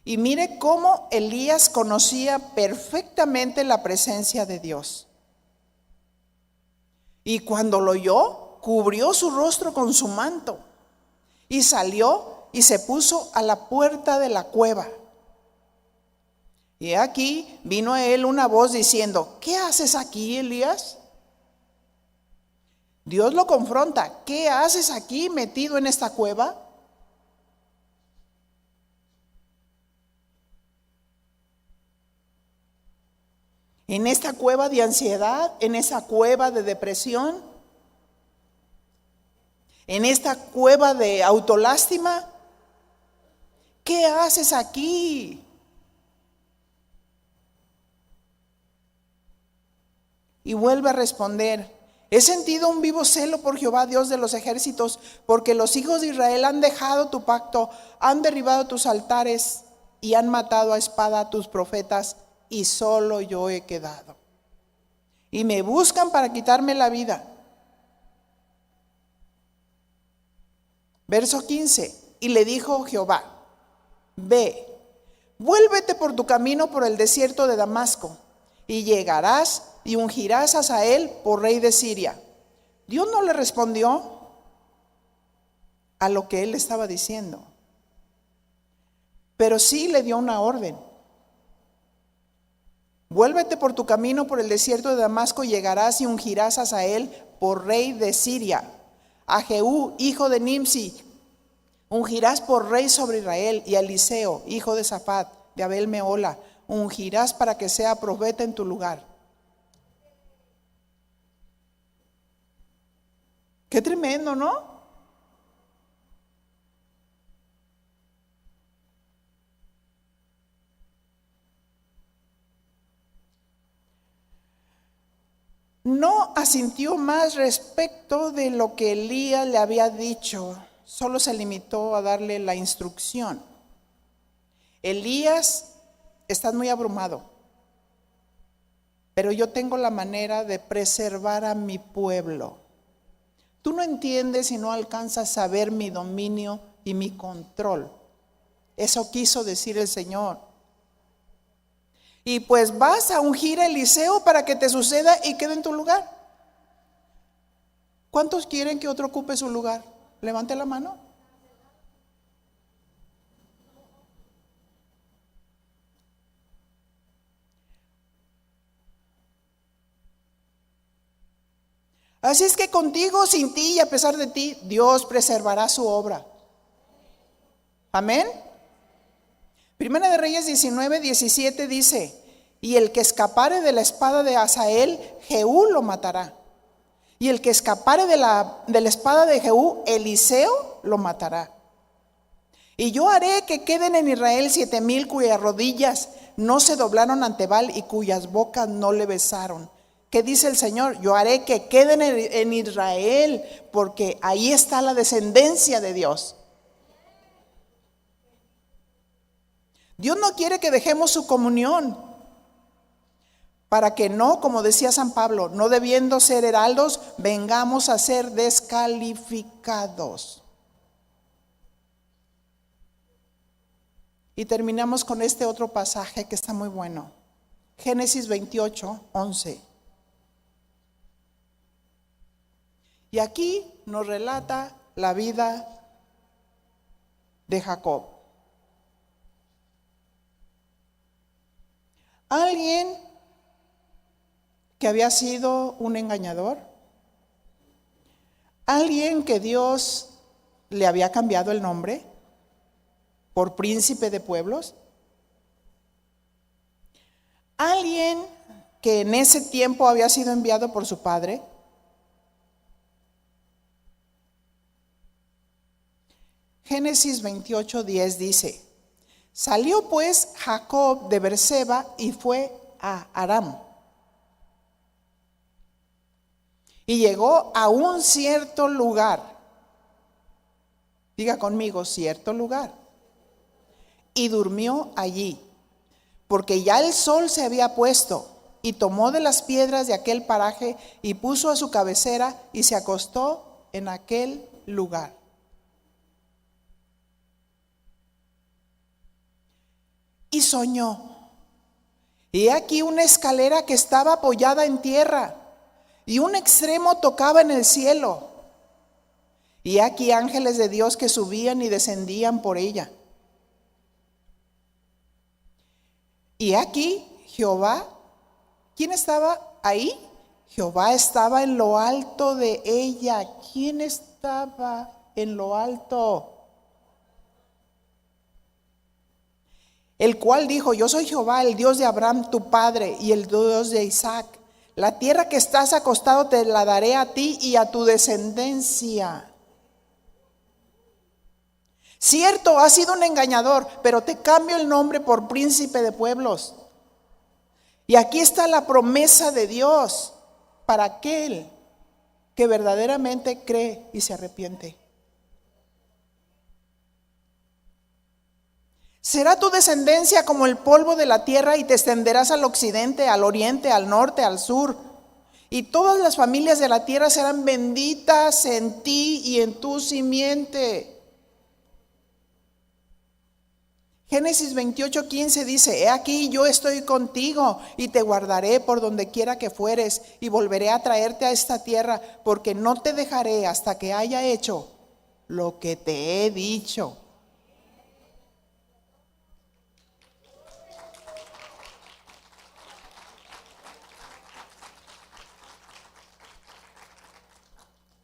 Y mire cómo Elías conocía perfectamente la presencia de Dios. Y cuando lo oyó, cubrió su rostro con su manto y salió y se puso a la puerta de la cueva. Y aquí vino a él una voz diciendo: ¿qué haces aquí, Elías? Dios lo confronta: ¿qué haces aquí metido en esta cueva? En esta cueva de ansiedad, en esa cueva de depresión, en esta cueva de autolástima. ¿Qué haces aquí? Y vuelve a responder: he sentido un vivo celo por Jehová, Dios de los ejércitos, porque los hijos de Israel han dejado tu pacto, han derribado tus altares y han matado a espada a tus profetas, y solo yo he quedado. Y me buscan para quitarme la vida. Verso 15. Y le dijo Jehová: ve, vuélvete por tu camino por el desierto de Damasco, y llegarás y ungirás a Hazael por rey de Siria. Dios no le respondió a lo que él estaba diciendo, pero sí le dio una orden. Vuélvete por tu camino por el desierto de Damasco, y llegarás y ungirás a Hazael por rey de Siria. A Jehú, hijo de Nimsi, ungirás por rey sobre Israel, y a Eliseo, hijo de Safat, de Abel Meola, ungirás para que sea profeta en tu lugar. Qué tremendo, ¿no? No asintió más respecto de lo que Elías le había dicho, solo se limitó a darle la instrucción. Elías, estás muy abrumado, pero yo tengo la manera de preservar a mi pueblo. Tú no entiendes y no alcanzas a ver mi dominio y mi control. Eso quiso decir el Señor. Y pues vas a ungir a Eliseo para que te suceda y quede en tu lugar. ¿Cuántos quieren que otro ocupe su lugar? Levante la mano. Así es que contigo, sin ti y a pesar de ti, Dios preservará su obra. Amén. Primera de Reyes 19:17 dice: y el que escapare de la espada de Hazael, Jehú lo matará. Y el que escapare de la espada de Jehú, Eliseo lo matará. Y yo haré que queden en Israel 7,000 cuyas rodillas no se doblaron ante Baal y cuyas bocas no le besaron. ¿Qué dice el Señor? Yo haré que queden en Israel, porque ahí está la descendencia de Dios. Dios no quiere que dejemos su comunión, para que no, como decía San Pablo, no debiendo ser heraldos, vengamos a ser descalificados. Y terminamos con este otro pasaje que está muy bueno. Génesis 28:11. Y aquí nos relata la vida de Jacob. Alguien que había sido un engañador, alguien que Dios le había cambiado el nombre por príncipe de pueblos, alguien que en ese tiempo había sido enviado por su padre. Génesis 28:10 dice: salió pues Jacob de Berseba y fue a Aram. Y llegó a un cierto lugar. Diga conmigo, cierto lugar. Y durmió allí, porque ya el sol se había puesto. Y tomó de las piedras de aquel paraje y puso a su cabecera y se acostó en aquel lugar. y soñó. Y aquí una escalera que estaba apoyada en tierra, y un extremo tocaba en el cielo. Y aquí ángeles de Dios que subían y descendían por ella. Y aquí Jehová, ¿quién estaba ahí? Jehová estaba en lo alto de ella. ¿Quién estaba en lo alto? El cual dijo: yo soy Jehová, el Dios de Abraham tu padre y el Dios de Isaac. La tierra que estás acostado te la daré a ti y a tu descendencia. Cierto, has sido un engañador, pero te cambio el nombre por príncipe de pueblos. Y aquí está la promesa de Dios para aquel que verdaderamente cree y se arrepiente. Será tu descendencia como el polvo de la tierra, y te extenderás al occidente, al oriente, al norte, al sur. Y todas las familias de la tierra serán benditas en ti y en tu simiente. Génesis 28:15 dice: he aquí yo estoy contigo y te guardaré por donde quiera que fueres, y volveré a traerte a esta tierra, porque no te dejaré hasta que haya hecho lo que te he dicho.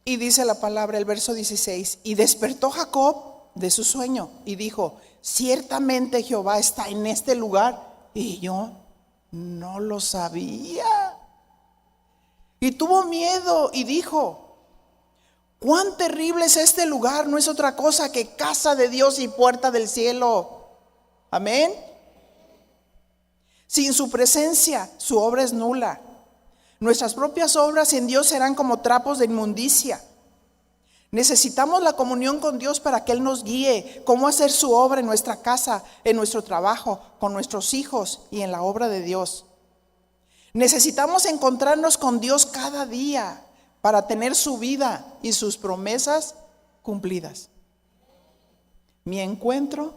Y dice la palabra, el verso 16: y despertó Jacob de su sueño y dijo: ciertamente Jehová está en este lugar, y yo no lo sabía. Y tuvo miedo y dijo: cuán terrible es este lugar, no es otra cosa que casa de Dios y puerta del cielo. Amén. Sin su presencia, su obra es nula. Nuestras propias obras en Dios serán como trapos de inmundicia. Necesitamos la comunión con Dios para que Él nos guíe cómo hacer su obra en nuestra casa, en nuestro trabajo, con nuestros hijos y en la obra de Dios. Necesitamos encontrarnos con Dios cada día para tener su vida y sus promesas cumplidas. Mi encuentro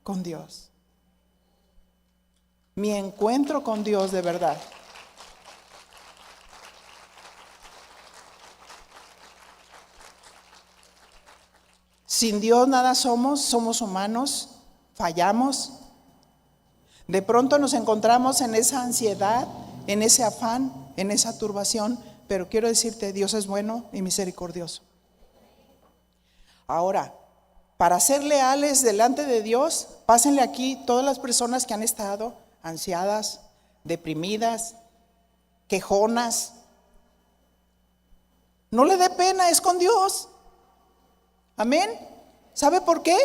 con Dios. Mi encuentro con Dios de verdad. Sin Dios nada somos humanos, fallamos. De pronto nos encontramos en esa ansiedad, en ese afán, en esa turbación, pero quiero decirte, Dios es bueno y misericordioso. Ahora, para ser leales delante de Dios, pásenle aquí todas las personas que han estado ansiadas, deprimidas, quejonas. No le dé pena, es con Dios. Amén. ¿Sabe por qué?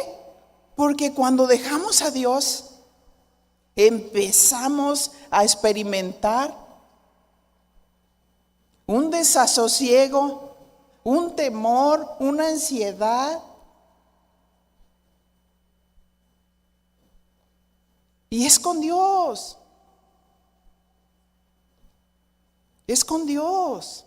Porque cuando dejamos a Dios, empezamos a experimentar un desasosiego, un temor, una ansiedad. Y es con Dios. Es con Dios.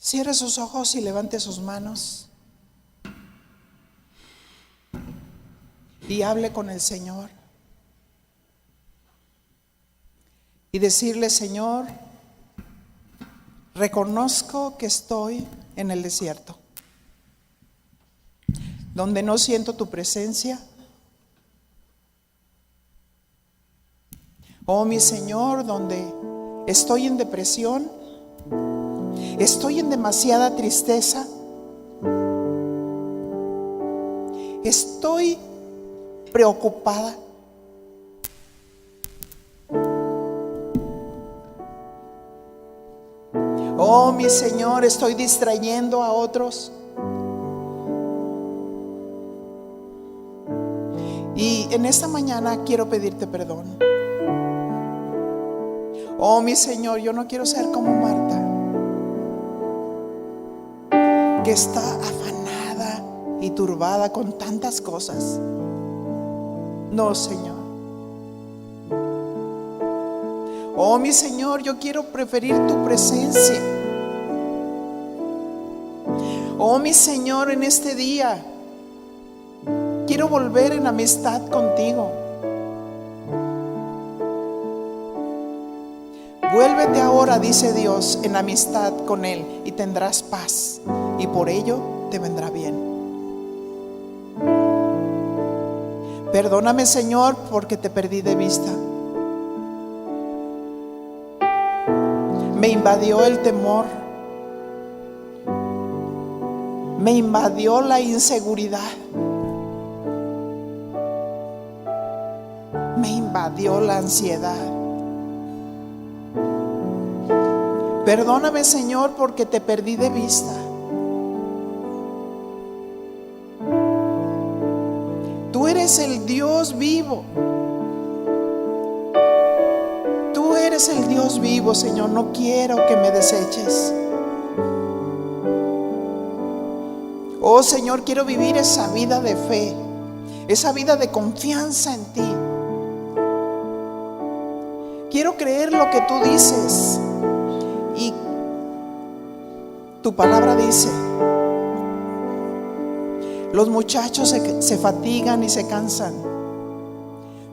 Cierre sus ojos y levante sus manos y hable con el Señor. Y decirle: Señor, reconozco que estoy en el desierto, donde no siento tu presencia. Oh mi Señor, donde estoy en depresión, estoy en demasiada tristeza, estoy preocupada. Oh mi Señor, estoy distrayendo a otros. Y en esta mañana quiero pedirte perdón. Oh mi Señor, yo no quiero ser como Marta, que está afanada y turbada con tantas cosas. No, Señor. Oh, mi Señor, yo quiero preferir tu presencia. Oh, mi Señor, en este día quiero volver en amistad contigo. Vuélvete ahora, dice Dios, en amistad con Él y tendrás paz, y por ello te vendrá bien. Perdóname, Señor, porque te perdí de vista. Me invadió el temor. Me invadió la inseguridad. Me invadió la ansiedad. Perdóname, Señor, porque te perdí de vista. Tú eres el Dios vivo. Tú eres el Dios vivo, Señor. No quiero que me deseches. Oh, Señor, quiero vivir esa vida de fe, esa vida de confianza en ti. Quiero creer lo que tú dices. Y tu palabra dice: los muchachos se fatigan y se cansan,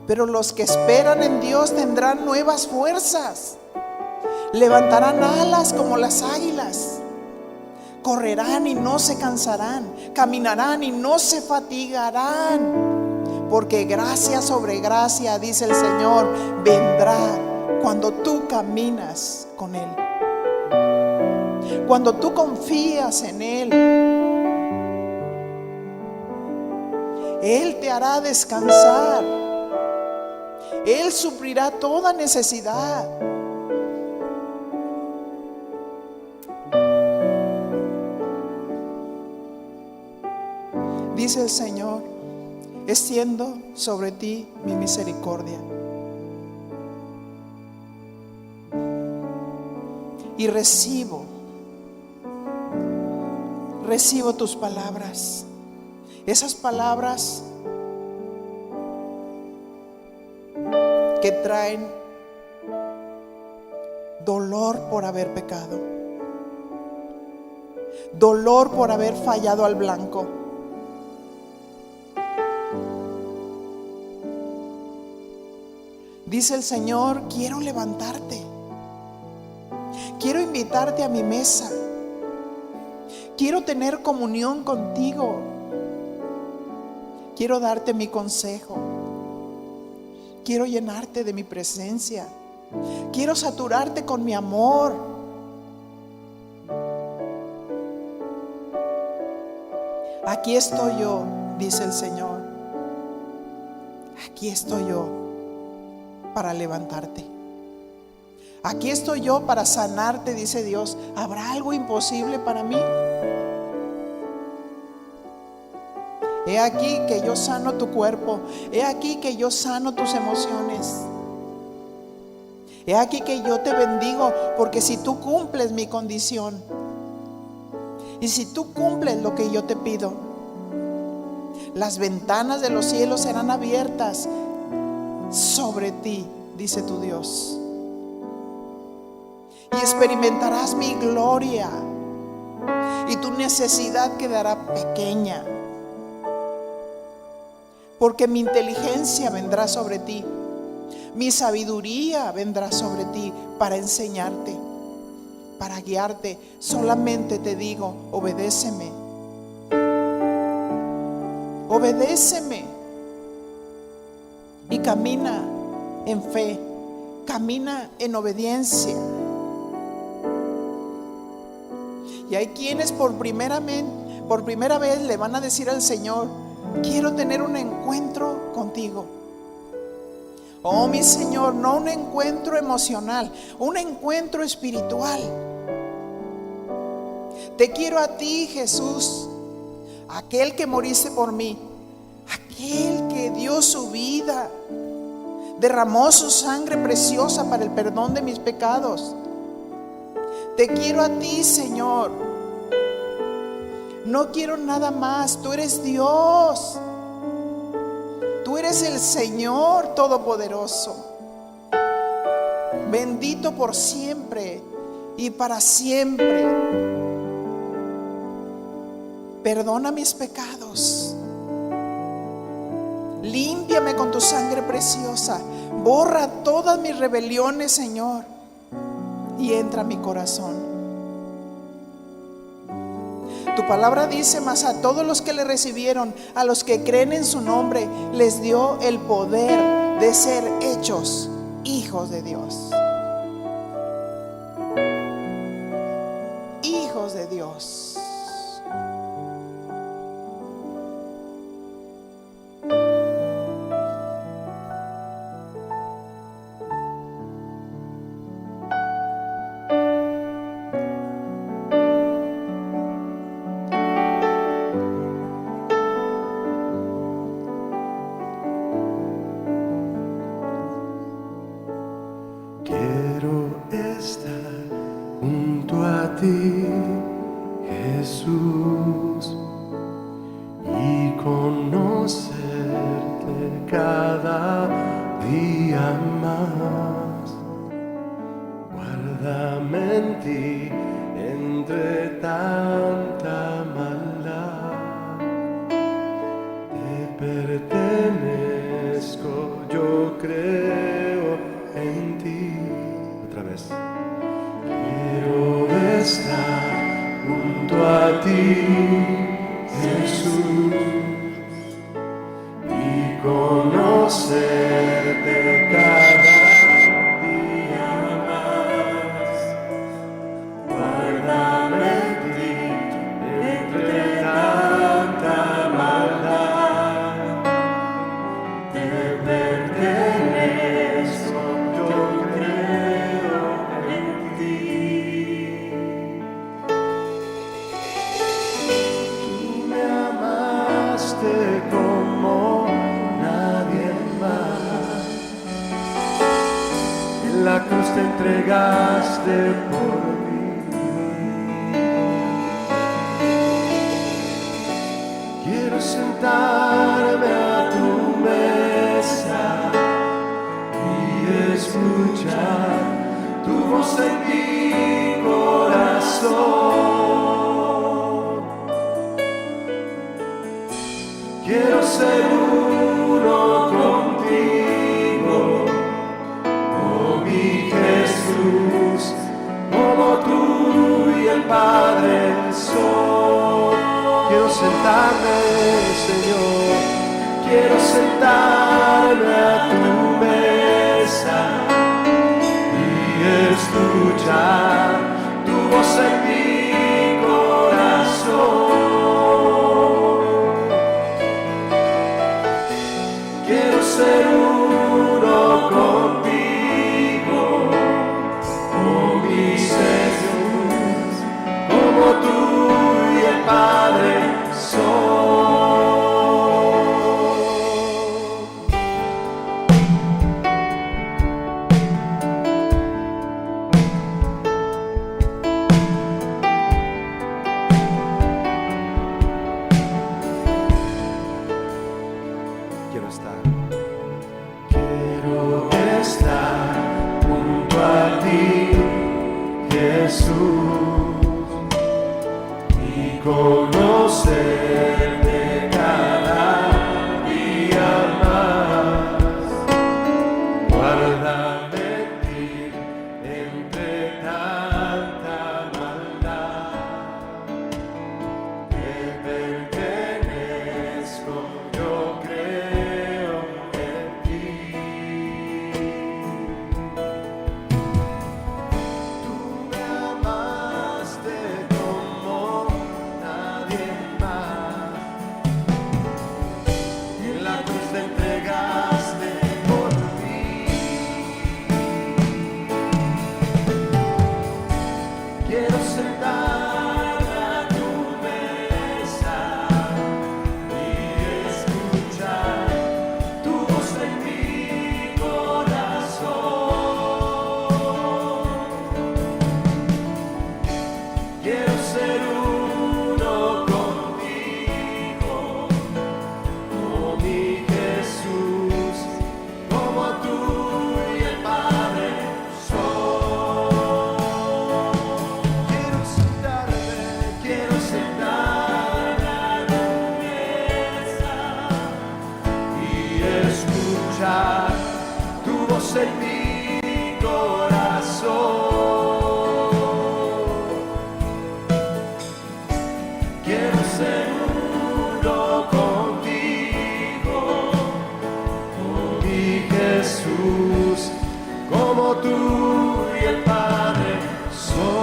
pero los que esperan en Dios tendrán nuevas fuerzas. Levantarán alas como las águilas. Correrán y no se cansarán. Caminarán y no se fatigarán. Porque gracia sobre gracia, dice el Señor, vendrá cuando tú caminas con Él. Cuando tú confías en Él, Él te hará descansar. Él suplirá toda necesidad. Dice el Señor: extiendo sobre ti mi misericordia y recibo tus palabras. Esas palabras que traen dolor por haber pecado, dolor por haber fallado al blanco. Dice el Señor: quiero levantarte, quiero invitarte a mi mesa, quiero tener comunión contigo, quiero darte mi consejo, quiero llenarte de mi presencia, quiero saturarte con mi amor. Aquí estoy yo, dice el Señor. Aquí estoy yo para levantarte. Aquí estoy yo para sanarte, dice Dios. ¿Habrá algo imposible para mí? He aquí que yo sano tu cuerpo. He aquí que yo sano tus emociones. He aquí que yo te bendigo, porque si tú cumples mi condición y si tú cumples lo que yo te pido, las ventanas de los cielos serán abiertas sobre ti, dice tu Dios, y experimentarás mi gloria, y tu necesidad quedará pequeña, porque mi inteligencia vendrá sobre ti, mi sabiduría vendrá sobre ti para enseñarte, para guiarte. Solamente te digo: obedéceme, obedéceme. Y camina en fe, camina en obediencia. Y hay quienes por primera vez le van a decir al Señor: quiero tener un encuentro contigo. Oh, mi Señor, no un encuentro emocional, un encuentro espiritual. Te quiero a ti, Jesús, aquel que moriste por mí, aquel que dio su vida, derramó su sangre preciosa para el perdón de mis pecados. Te quiero a ti, Señor, No quiero nada más. Tú eres Dios. Tú eres el Señor Todopoderoso. Bendito por siempre y para siempre. Perdona mis pecados. Límpiame con tu sangre preciosa. Borra todas mis rebeliones, Señor, y entra a mi corazón. Tu palabra dice: mas a todos los que le recibieron, a los que creen en su nombre, les dio el poder de ser hechos hijos de Dios. Hijos de Dios. Quiero estar junto a ti, Jesús, y conocerte cada día más. Guárdame en ti entre tanta maldad. Te pertenezco, yo creo en ti. Otra vez. Quiero estar junto a ti, Jesús, y conocerte cada día más. Guárdame en ti entre tanta maldad. Te pertenezco, yo creo en ti. Tú me amaste como nadie más. En la cruz te entregaste por mí. Quiero sentarme a tu mesa y escuchar tu voz en mi corazón. Quiero ser uno contigo, oh mi Jesús, como tú y el Padre son. Quiero sentarme, Señor, quiero sentarme a tu mesa y escuchar tu voz en mi corazón. Quiero ser uno contigo, oh mi Jesús, como tú y el Padre son. Quiero estar junto a ti, Jesús, y conocerte cada día más. Guárdame en ti entre tanta maldad. Te pertenezco, yo creo en ti. Tú me amaste como nadie más. escuchar tu voz en mi corazón. Quiero ser uno contigo, con mi Jesús, como tú y el Padre son.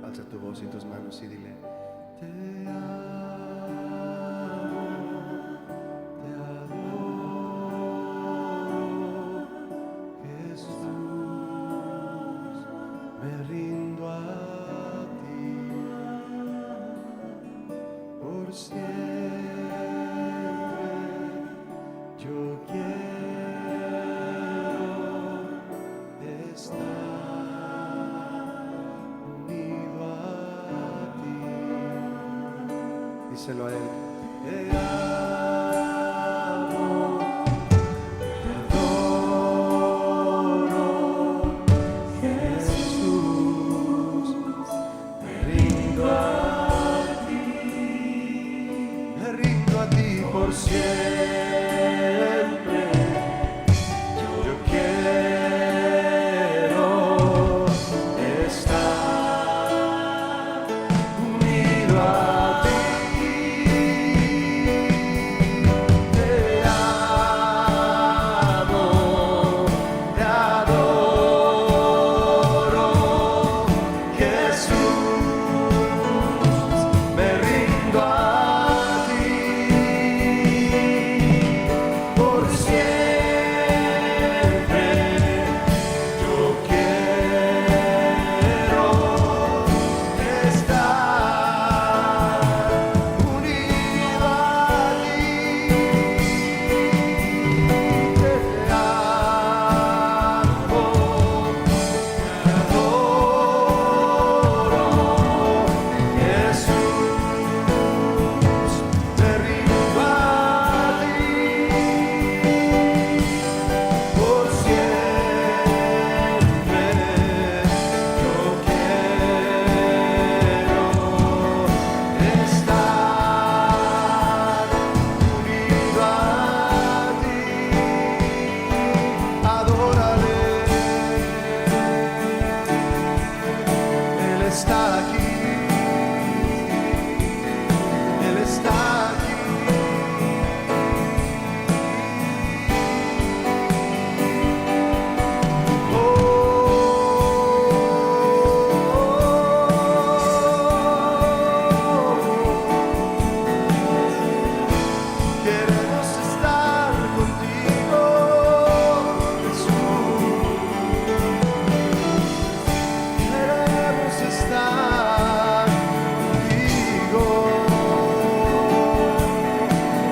Alza tu voz y tus manos y dile: te amo, te adoro, Jesús, me rindo a ti, por siempre yo quiero estar díselo a él. Te amo, te adoro, Jesús, me rindo a ti por siempre. Yo quiero estar unido a ti.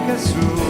Jesús.